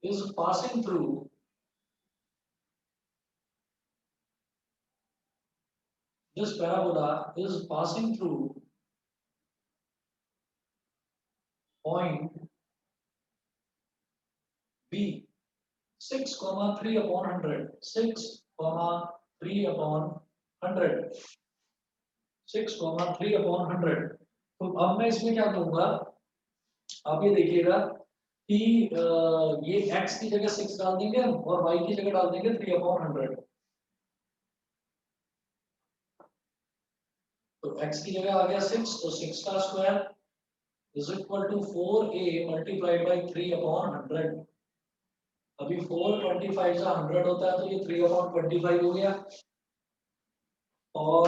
is passing through point B 6,3/100, 6,3/100, 6,3/100। तो अब मैं इसमें क्या करूंगा, आप ये देखिएगा कि ये x की जगह 6 डाल देंगे हम और y की जगह डाल देंगे 3/100। तो x की जगह आ गया 6, तो 6 का square is equal to 4a multiplied by 3/100। अभी 425 से 100 होता है, तो ये 3/25 हो गया। और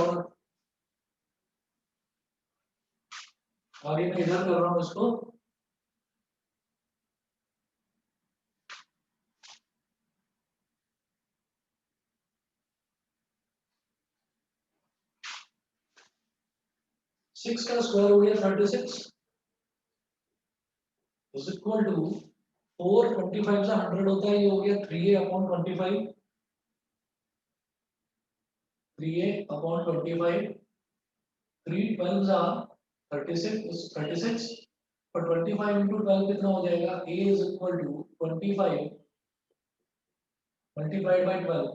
आगे मैं इधर कर रहा हूँ इसको, सिक्स का स्क्वायर हो गया 36 इज इक्वल टू 425 से 100 होता है, ये हो गया 3a/25, 3a/25, 3 12 36 और 25 into 12 कितना हो जाएगा, a is equal to 25 multiplied by 12।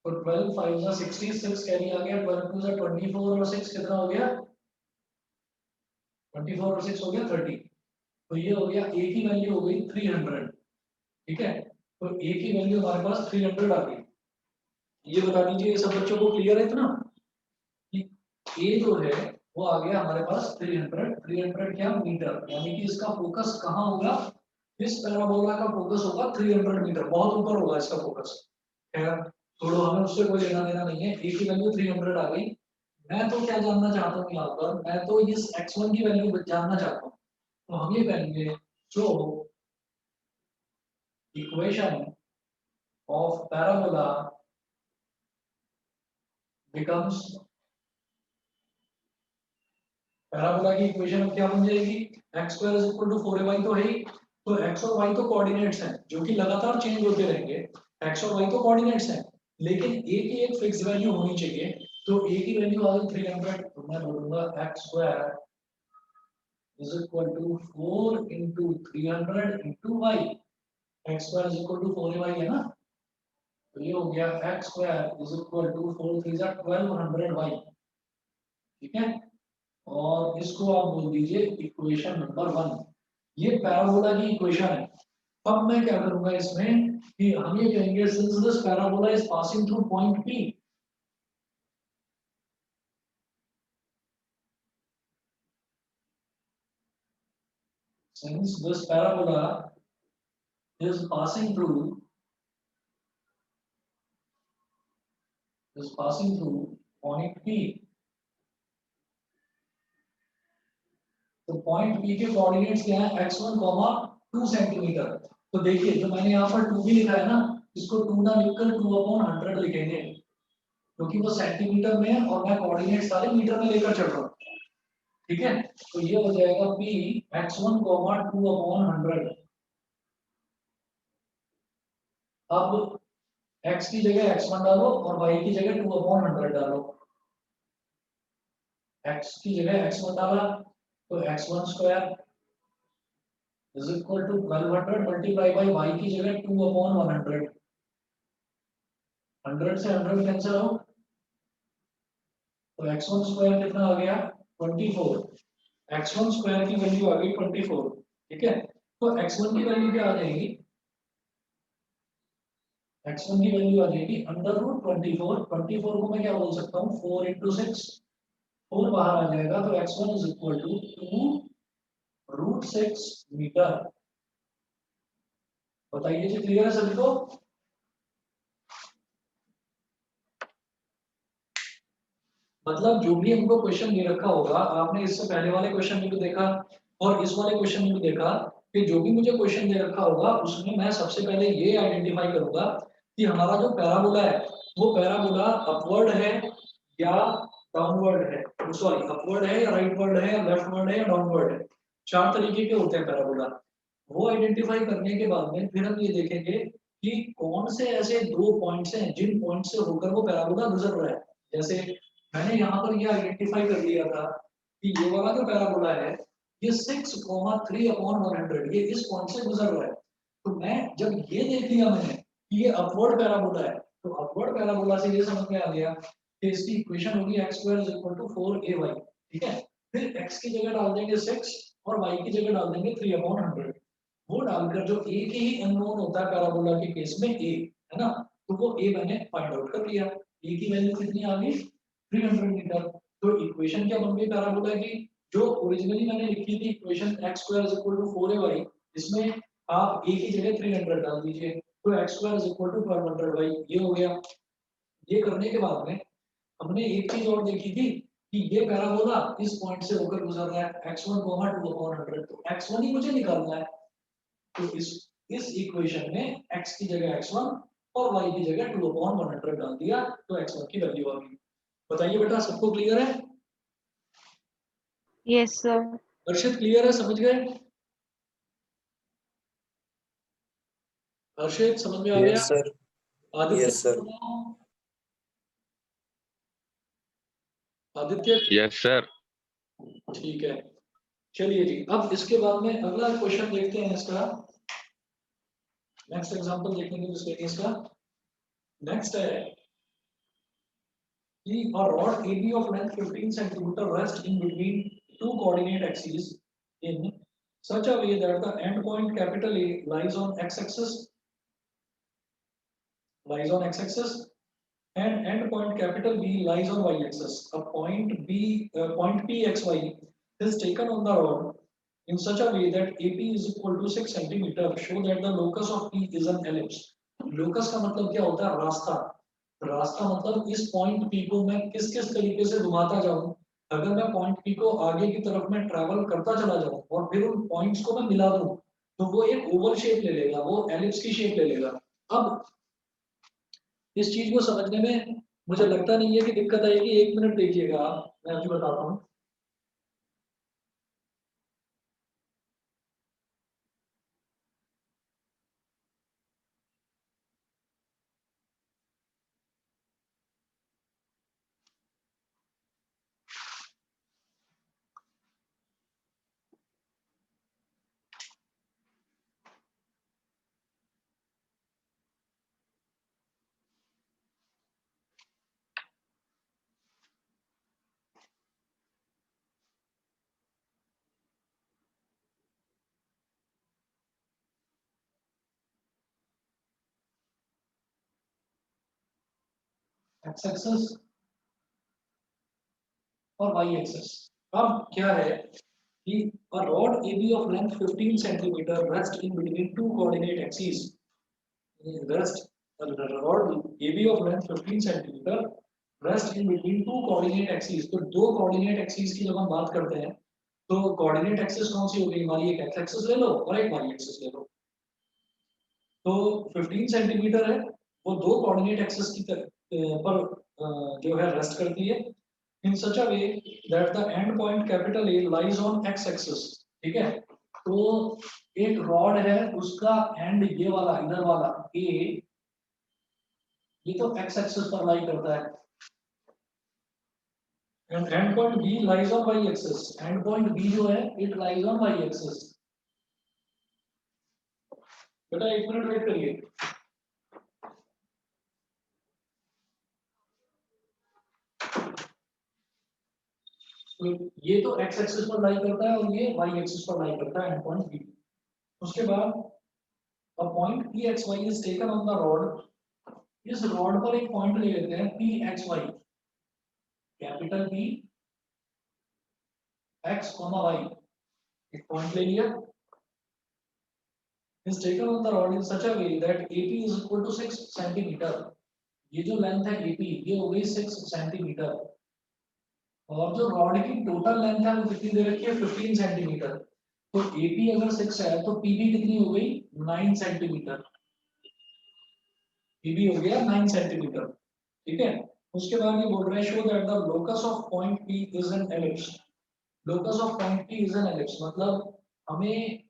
तो 12 5 जा 66 कैरी आ गया, 12 2 जा 24 और 6 कितना हो गया 24 और 6 हो गया 30। तो ये हो गया a की वैल्यू हो गई 300। ठीक है, तो a की वैल्यू हमारे पास 300 आ गई। ये बता दीजिए ये सब बच्चों को क्लियर है इतना कि a जो है वो आ गया हमारे पास 300 क्या मीटर, यानी कि इसका फोकस कहाँ होगा, इस पैराबोला का फोकस होगा 300 मीटर, बहुत ऊपर होगा इसका फोकस। खैर छोड़ो, हमें उससे कोई लेना देना नहीं है, a की वैल्यू 300 आ गई। मैं तो क्या जानना चाहता हूँ यहाँ पर, मैं तो इस x1 की वैल्यू जानना चाहता हूँ। तो हम ये कहेंगे जो equation of parabola becomes, parabola की इक्वेशन अब क्या बन जाएगी, x² = 4ay तो है ही। तो x और y तो कोऑर्डिनेट्स हैं जो कि लगातार चेंज होते रहेंगे, x और y तो कोऑर्डिनेट्स हैं, लेकिन a की एक फिक्स वैल्यू होनी चाहिए। तो a की वैल्यू आ गई 300, तो मैं बोलूंगा x² = 4 into 300 into y, x² = 4ay है ना, तो ये हो गया x² = 4 3 1200y। ठीक है, और इसको आप बोल दीजिए इक्वेशन नंबर 1। ये पैराबोला की इक्वेशन है। अब मैं क्या करूंगा इसमें कि हम ये कहेंगे since this parabola is passing through point P, since this parabola is passing through point P, तो पॉइंट P के कोऑर्डिनेट्स क्या है x1, 2 सेंटीमीटर। तो देखिए जो मैंने यहाँ पर 2 भी लिखा है ना, इसको 2 ना लिखकर 2/100 लिखेंगे, क्योंकि वो सेंटीमीटर में है और मैं कोऑर्डिनेट सारे मीटर में लेकर चल रहा हूँ। ठीक है, तो ये हो जाएगा P x1, 2/100। अब x की जगह x1 डालो और y की जगह 2/100 डालो। x की जगह x1 डाला तो x1² = 1200 मल्टीप्लाई बाई y की जगह 2/100। 100 से 100 कैंसिल आउट, तो x1 स्क्वायर कितना आ गया 24, x1 स्क्वायर की वैल्यू आ गई 24, ठीक है। तो x1 की वैल्यू क्या आ जाएगी, x1 की वैल्यू आ जाएगी अंडर रूट 24, 24 को मैं क्या बोल सकता हूँ 4 इंटू 6, 4 बाहर आ जाएगा, तो x1 is equal to 2 root 6 metre. बताइए जी, क्लियर है सभी को? मतलब जो भी हमको क्वेश्चन दे रखा होगा, आपने इससे पहले वाले क्वेश्चन में भी देखा और इस वाले क्वेश्चन में भी देखा कि जो भी मुझे क्वेश्चन दे रखा होगा उसमें मैं सबसे पहले ये आइडेंटिफाई करूंगा कि हमारा जो पैराबोला है वो पैराबोला अपवर्ड है या डाउनवर्ड है, सॉरी अपवर्ड है या राइटवर्ड है या लेफ्टवर्ड है या डाउनवर्ड है। 4 तरीके के होते हैं पैराबोला। वो आइडेंटिफाई करने के बाद में फिर हम ये देखेंगे कि कौन से ऐसे दो पॉइंट्स हैं जिन पॉइंट से होकर वो पैराबोला गुजर रहा है। जैसे मैंने यहाँ पर ये आइडेंटिफाई कर लिया था कि ये वाला जो पैराबोला है ये 6,3/100 ये इस पॉइंट से गुजर रहा है। तो मैं जब ये देख लिया मैंने कि ये अपवर्ड पैराबोला है, तो अपवर्ड पैराबोला से ये समझ में आ गया कि इसकी इक्वेशन होगी x² = 4ay, ठीक है। फिर x की जगह डाल देंगे 6 और y की जगह डाल देंगे 3/100। वो डालकर जो एक ही अननोन होता है पैराबोला के केस में a, है ना, तो वो a मैंने फाइंड आउट कर लिया। a की वैल्यू कितनी आ गई 300 मीटर। तो इक्वेशन क्या बन गई पैराबोला की, जो ओरिजिनली मैंने लिखी थी इक्वेशन x² = 4ay, इसमें आप a की जगह 300 डाल दीजिए, तो x² = 1200y, ये हो गया। ये करने के बाद में हमने एक चीज और देखी थी कि ये पैराबोला इस पॉइंट से होकर गुजर रहा है x1, 2/100, तो x1 ही मुझे निकालना है। तो इस इक्वेशन में x की जगह x1 और y की जगह 2/100 डाल दिया, तो x1 की वैल्यू आ गई। बताइए बेटा, सबको क्लियर है? Yes, sir. हर्षित क्लियर है, समझ गए? हर्षित समझ में आ गया? Yes sir. Aditya yes sir. Aditya yes sir. ठीक है। चलिए जी, अब इसके बाद में अगला क्वेश्चन देखते हैं इसका। नेक्स्ट एग्जांपल देखेंगे जिसके इसका नेक्स्ट है कि a rod AB of length 15 centimeter rests in between two coordinate axes in such a way that the end point capital A lies on x-axis and end point capital B lies on y-axis. A point point PXY is taken on the rod in such a way that AP is equal to 6 centimeter. Show that the locus of P is an ellipse. Locus का मतलब क्या होता है? रास्ता। रास्ता मतलब इस point P को मैं किस किस तरीके से घुमाता जाऊं। अगर मैं पॉइंट पी को आगे की तरफ में ट्रैवल करता चला जाऊं और फिर उन पॉइंट्स को मैं मिला दूं तो वो एक ओवल शेप ले लेगा, वो एलिप्स की शेप ले लेगा। अब इस चीज को समझने में मुझे लगता नहीं है कि दिक्कत आएगी। 1 मिनट देखिएगा, मैं अभी बताता हूँ। एक्स एक्सेस और वाई एक्सेस। अब क्या है कि a rod AB of length 15 centimeter rests in between two coordinate axes. Rest a rod AB of length 15 centimeter rests in between two coordinate axes. तो दो coordinate axes की जब हम बात करते हैं तो coordinate axis कौन सी हो गई हमारी? एक x axis ले लो और एक y axis ले लो। तो 15 सेंटीमीटर है, वो दो कोऑर्डिनेट एक्सिस की पर जो है रेस्ट करती है in such a way that the end point capital A lies on X axis, ठीक है। तो एक रॉड है, उसका एंड ये वाला इधर वाला ए, ये तो एक्स एक्सिस पर लाई करता है and and point B lies on y axis. And point B जो है it lies on y axis. बेटा 1 मिनट वेट करिए। तो ये तो x एक्सिस पर लाई करता है और ये y एक्सिस पर लाई करता है एंड पॉइंट B। उसके बाद a point PXY is taken on the rod। इस रॉड पर एक पॉइंट ले लेते हैं PXY, capital P x, y, एक पॉइंट ले लिया। is taken on the rod in such a way that AP is equal to 6 centimetre. ये जो लेंथ है AP ये हो गई 6 सेंटीमीटर और जो रॉड की टोटल लेंथ है वो कितनी दे रखी है 15 सेंटीमीटर। तो AP अगर 6 है तो PB कितनी हो गई 9 सेंटीमीटर। PB हो गया 9 सेंटीमीटर, ठीक है। उसके बाद ये बोल रहा है show that the locus of point P is an ellipse. Locus of point P is an ellipse मतलब हमें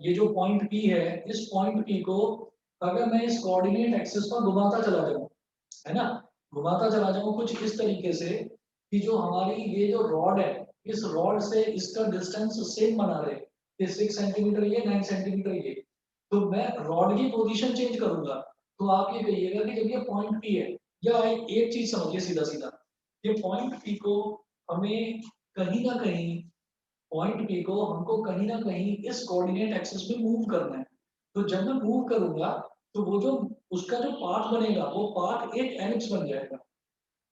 ये जो पॉइंट P है इस पॉइंट P को अगर मैं इस कोऑर्डिनेट एक्सिस पर घुमाता चला जाऊं, है ना, घुमाता चला जाऊं कुछ इस तरीके से कि जो हमारी ये जो रॉड है इस रॉड से इसका डिस्टेंस सेम बना रहे कि 6 सेंटीमीटर ये 9 सेंटीमीटर ये, तो मैं रॉड की पोजीशन चेंज करूंगा। तो आप ये कहिएगा कि जब ये पॉइंट P है, या एक चीज समझिए सीधा सीधा, ये पॉइंट P को हमें कहीं ना कहीं पॉइंट P को हमको कहीं ना कहीं इस कोऑर्डिनेट एक्सिस में मूव करना है। तो जब मैं मूव करूंगा तो वो जो उसका जो पाथ बनेगा वो पाथ एक एलिप्स बन जाएगा।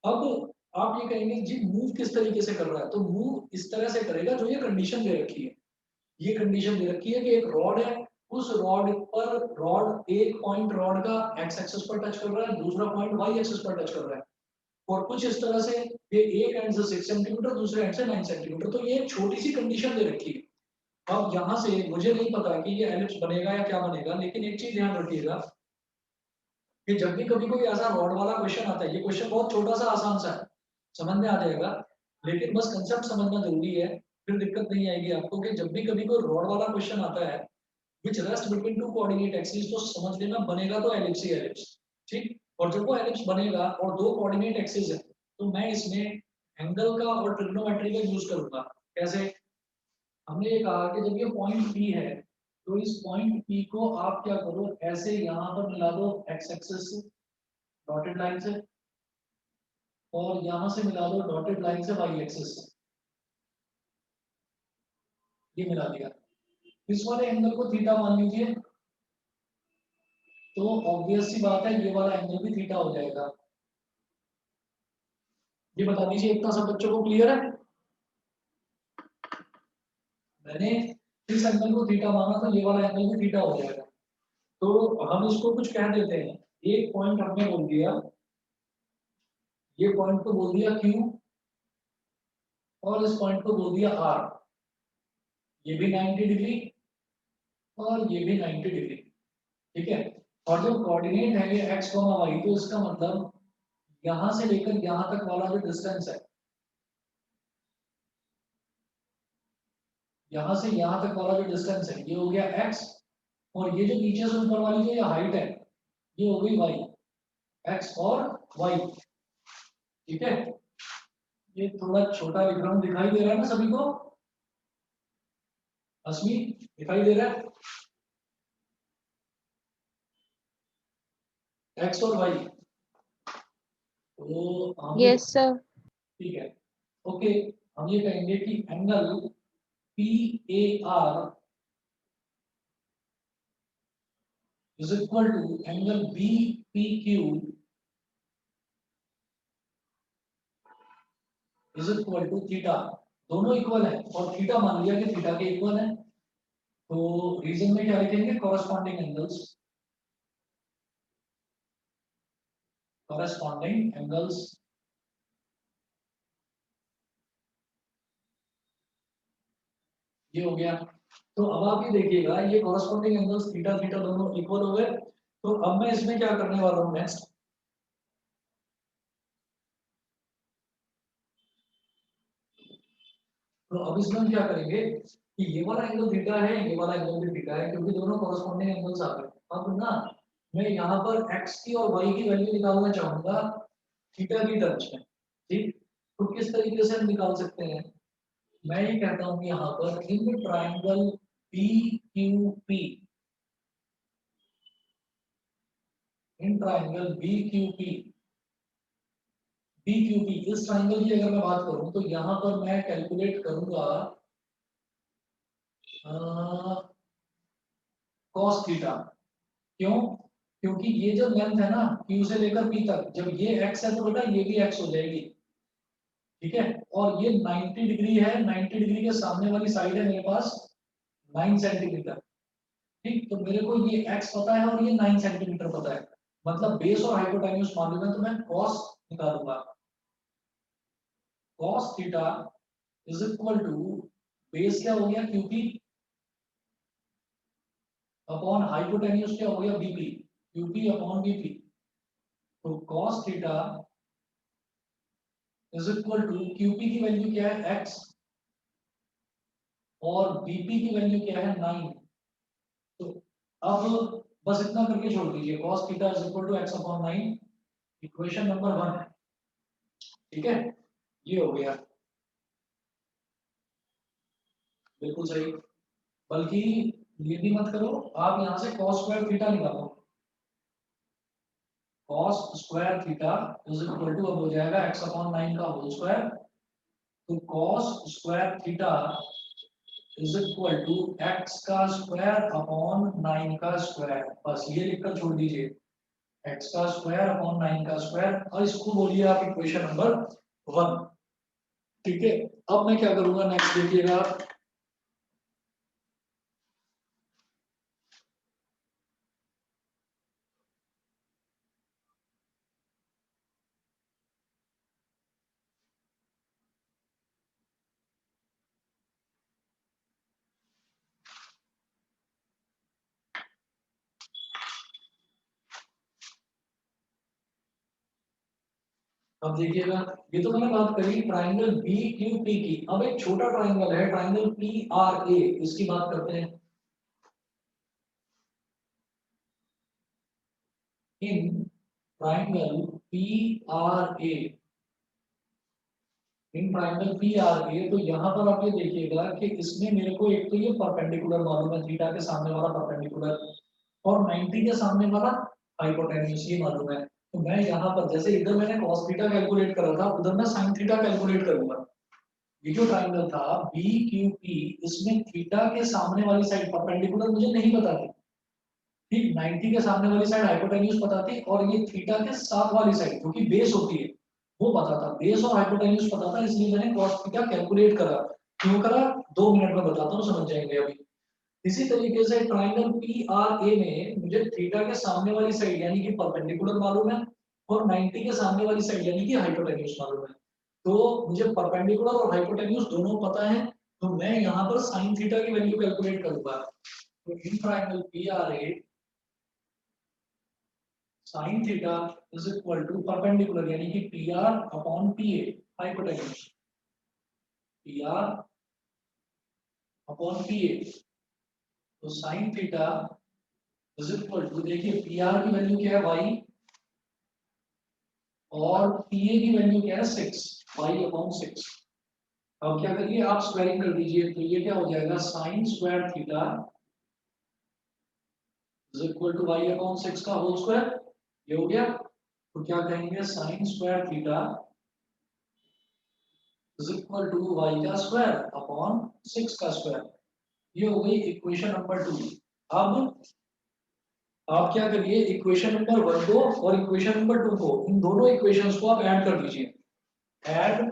अब आप ये कहेंगे जी मूव किस तरीके से कर रहा है, तो मूव इस तरह से करेगा जो ये कंडीशन दे रखी है। ये कंडीशन दे रखी है कि एक रॉड है, उस रॉड पर रॉड एक पॉइंट रॉड का एक्स एक्सिस पर टच कर रहा है, दूसरा पॉइंट वाई एक्सिस पर टच कर रहा है और कुछ इस तरह से ये एक एंड से 6 सेंटीमीटर दूसरे एंड से 9 सेंटीमीटर। तो ये एक छोटी सी कंडीशन दे रखी है। अब यहाँ से मुझे नहीं पता कि ये एलिप्स बनेगा या क्या बनेगा, लेकिन एक चीज ध्यान रखिएगा कि जब भी कभी कोई ऐसा रॉड वाला क्वेश्चन आता है, ये क्वेश्चन बहुत छोटा सा आसान सा है, समझ में आ जाएगा, लेकिन बस कंसेप्ट समझना जरूरी है, फिर दिक्कत नहीं आएगी आपको। कि जब भी कभी कोई रॉड वाला क्वेश्चन आता है which rest between two coordinate axes, तो समझ लेना बनेगा तो एलिप्स ही एलिप्स, ठीक। और जब वो एलिप्स बनेगा और दो कोऑर्डिनेट एक्सिस है तो मैं इसमें एंगल का और ट्रिग्नोमेट्री का यूज करूंगा। कैसे, हमने ये कहा कि जब ये पॉइंट P है तो इस पॉइंट P को आप क्या करो ऐसे यहाँ पर मिला दो एक्स एक्सिस से डॉटेड लाइन से और यहाँ से मिला दो डॉटेड लाइन से वाई एक्सिस से, ये मिला दिया। इस वाले एंगल को थीटा मान लीजिए, तो ऑब्वियस सी बात है ये वाला एंगल भी थीटा हो जाएगा। ये बता दीजिए इतना सब बच्चों को क्लियर है। मैंने इस एंगल को थीटा माना तो ये वाला एंगल भी थीटा हो जाएगा। तो हम इसको कुछ कह देते हैं, एक पॉइंट हमने बोल दिया, ये पॉइंट को बोल दिया Q और इस पॉइंट को बोल दिया R। ये भी 90 डिग्री और ये भी 90 डिग्री, ठीक है। और जो कोऑर्डिनेट है ये x, y, तो इसका मतलब यहां से लेकर यहां तक वाला जो डिस्टेंस है, यहां से यहां तक वाला जो डिस्टेंस है ये हो गया x, और ये जो नीचे से ऊपर वाली जो ये हाइट है ये हो गई y, x और y, ठीक है। ये थोड़ा छोटा लिख रहा हूं, दिखाई दे रहा है ना सभी को, असमी दिखाई दे रहा है x और y। तो हम ये Yes, sir. ठीक है, ओके, हम ये कहेंगे कि angle PAR is equal to angle BPQ is equal to theta. दोनों इक्वल है और थीटा मान लिया कि थीटा के इक्वल है, तो रीजन में क्या लिखेंगे कॉरेस्पॉन्डिंग एंगल्स, कॉरेस्पॉन्डिंग एंगल्स। ये हो गया। तो अब आप ये देखिएगा ये कॉरेस्पॉन्डिंग एंगल्स थीटा थीटा दोनों इक्वल हो गए। तो अब मैं इसमें क्या करने वाला हूँ नेक्स्ट, तो अब इसमें हम क्या करेंगे कि ये वाला एंगल थीटा है, ये वाला एंगल भी थीटा है क्योंकि दोनों कॉरेस्पॉन्डिंग एंगल्स आ गए। अब ना मैं यहाँ पर x की और y की वैल्यू निकालना चाहूंगा थीटा की टर्म्स में, ठीक। तो किस तरीके से हम निकाल सकते हैं, मैं ये कहता हूँ यहाँ पर in triangle BQP, in triangle BQP B Q P, इस ट्राइंगल की अगर मैं बात करूं तो यहाँ पर मैं कैलकुलेट करूंगा कॉस थीटा। क्यों? क्योंकि ये जो लेंथ है ना Q से लेकर P तक, जब ये x है तो बेटा ये भी x हो जाएगी, ठीक है। और ये 90 डिग्री है, 90 डिग्री के सामने वाली साइड है मेरे पास 9 सेंटीमीटर, ठीक। तो मेरे को ये x पता है और ये 9 सेंटीमीटर पता है, मतलब बेस और हाइपोटेन्यूज मालूम है, तो मैं cos निकालूंगा। cos theta is equal to base क्या हो गया QP अपॉन हाइपोटेन्यूज क्या हो गया BP, QP अपॉन BP। तो cos theta is equal to QP की वैल्यू क्या है x और BP की वैल्यू क्या है 9। तो अब बस इतना करके छोड़ दीजिए, cos theta is equal to x upon 9, equation number 1 है, ठीक है। ये हो गया, बिल्कुल सही। बल्कि ये भी मत करो, आप यहाँ से cos स्क्वायर थीटा निकालो। cos square theta is equal to अब हो जाएगा x अपॉन 9 का होल स्क्वायर। तो cos square theta is equal to x का स्क्वायर अपॉन 9 का स्क्वायर, बस ये लिखकर छोड़ दीजिए, x का स्क्वायर अपॉन 9 का स्क्वायर, और इसको बोलिए आप इक्वेशन नंबर 1, ठीक है। अब मैं क्या करूंगा नेक्स्ट, देखिएगा। अब देखिएगा, ये तो मैंने बात करी ट्राइंगल बी क्यू पी की। अब एक छोटा ट्राइंगल है ट्राइंगल पी आर ए, इसकी बात करते हैं। In triangle P R A, in triangle P R A, तो यहाँ पर आप ये देखिएगा कि इसमें मेरे को एक तो ये परपेंडिकुलर मालूम है, थीटा के सामने वाला परपेंडिकुलर, और 90 के सामने वाला हाइपोटेन्यूज ये मालूम है। तो मैं यहाँ पर जैसे इधर मैंने cos थीटा कैलकुलेट करा था, उधर मैं sin थीटा कैलकुलेट करूंगा। ये जो ट्राइंगल था बी क्यू पी, इसमें थीटा के सामने वाली साइड परपेंडिकुलर मुझे नहीं पता थी, ठीक। 90 के सामने वाली साइड हाइपोटेन्यूज पता थी, और ये थीटा के साथ वाली साइड जो कि बेस होती है वो पता था, बेस और हाइपोटेन्यूज पता था, इसलिए मैंने cos थीटा कैलकुलेट करा। क्यों करा, 2 मिनट में बताता हूँ, समझ जाएंगे अभी। इसी तरीके से ट्राइंगल पी आर ए में मुझे थीटा के सामने वाली साइड यानी कि परपेंडिकुलर मालूम है, और 90 के सामने वाली साइड यानी कि हाइपोटेन्यूज मालूम है। तो मुझे परपेंडिकुलर और हाइपोटेन्यूज दोनों पता है, तो मैं यहाँ पर साइन थीटा की वैल्यू कैलकुलेट करूंगा। तो in triangle P R A sine theta is equal to perpendicular यानी कि P R upon P A, hypotenuse P R upon P A. तो sine theta is equal to, देखिए P R की value क्या है Y, और पीए की value क्या है 6, वाई अपॉन 6। अब क्या करिए आप स्क्वायरिंग कर दीजिए, तो ये क्या हो जाएगा sine square theta is equal to y upon 6 का होल स्क्वायर, ये हो गया। तो क्या कहेंगे sine square theta is equal to y का स्क्वायर अपॉन 6 का स्क्वायर, ये हो गई इक्वेशन नंबर 2। अब आप क्या करिए इक्वेशन नंबर 1 को और इक्वेशन नंबर 2 को, इन दोनों इक्वेशंस को आप ऐड कर दीजिए, ऐड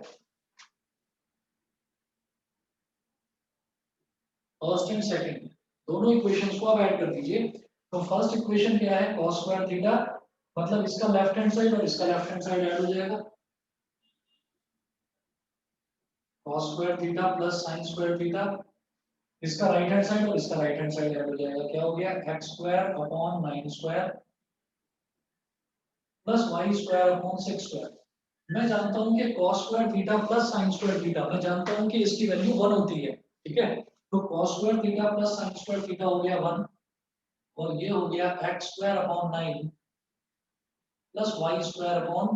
फर्स्ट एंड सेकंड, दोनों इक्वेशंस को आप ऐड कर दीजिए। तो फर्स्ट इक्वेशन क्या है cos स्क्वायर थीटा, मतलब इसका लेफ्ट हैंड साइड और इसका लेफ्ट हैंड साइड ऐड हो जाएगा, cos square theta plus sin square theta, इसका राइट हैंड साइड और इसका राइट हैंड साइड ऐड हो जाएगा, क्या हो गया x square upon 9 square plus y square upon 6 square. मैं जानता हूं कि cos square theta plus sin square theta, मैं जानता हूं कि इसकी वैल्यू 1 होती है, ठीक है। तो cos square theta plus sin square theta हो गया 1, और ये हो गया x square upon 9 plus y square upon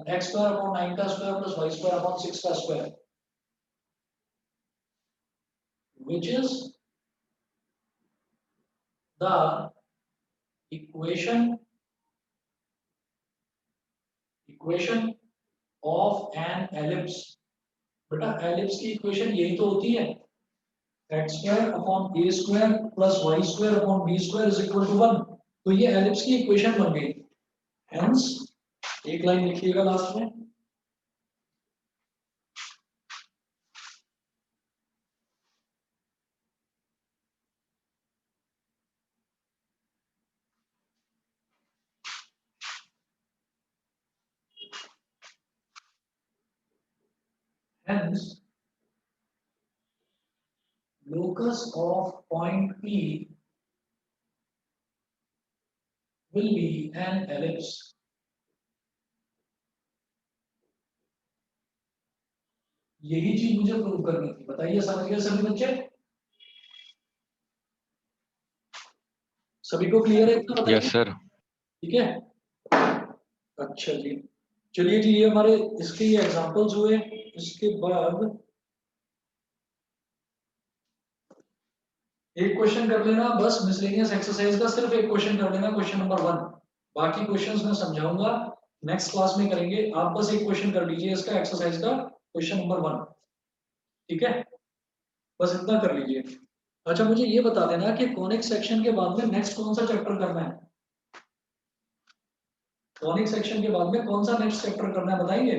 x square upon 9 का square plus y square upon 6 का square, which is the equation of an ellipse. बेटा एलिप्स की इक्वेशन यही तो होती है, x square upon a square plus y square upon b square is equal to 1। तो ये एलिप्स की इक्वेशन बन गई। हेंस एक लाइन लिखिएगा लास्ट में, hence locus of point P will be an ellipse। यही चीज मुझे प्रूव करनी थी। बताइए समझ गए सभी बच्चे? सभी को क्लियर है इतना? बताइए। Yes sir. ठीक है, अच्छा जी, चलिए जी, ये हमारे इसके ये एग्जांपल्स हुए। इसके बाद एक क्वेश्चन कर लेना बस, मिसलेनियस एक्सरसाइज का सिर्फ एक क्वेश्चन कर लेना, क्वेश्चन नंबर 1। बाकी क्वेश्चंस मैं समझाऊंगा नेक्स्ट क्लास में करेंगे। आप बस एक क्वेश्चन कर लीजिए इसका, एक्सरसाइज का क्वेश्चन नंबर 1। ठीक है, बस इतना कर लीजिए। अच्छा मुझे ये बता देना कि कॉनिक सेक्शन के बाद में नेक्स्ट कौन सा चैप्टर करना है? कॉनिक सेक्शन के बाद में कौन सा नेक्स्ट चैप्टर करना है बताएंगे?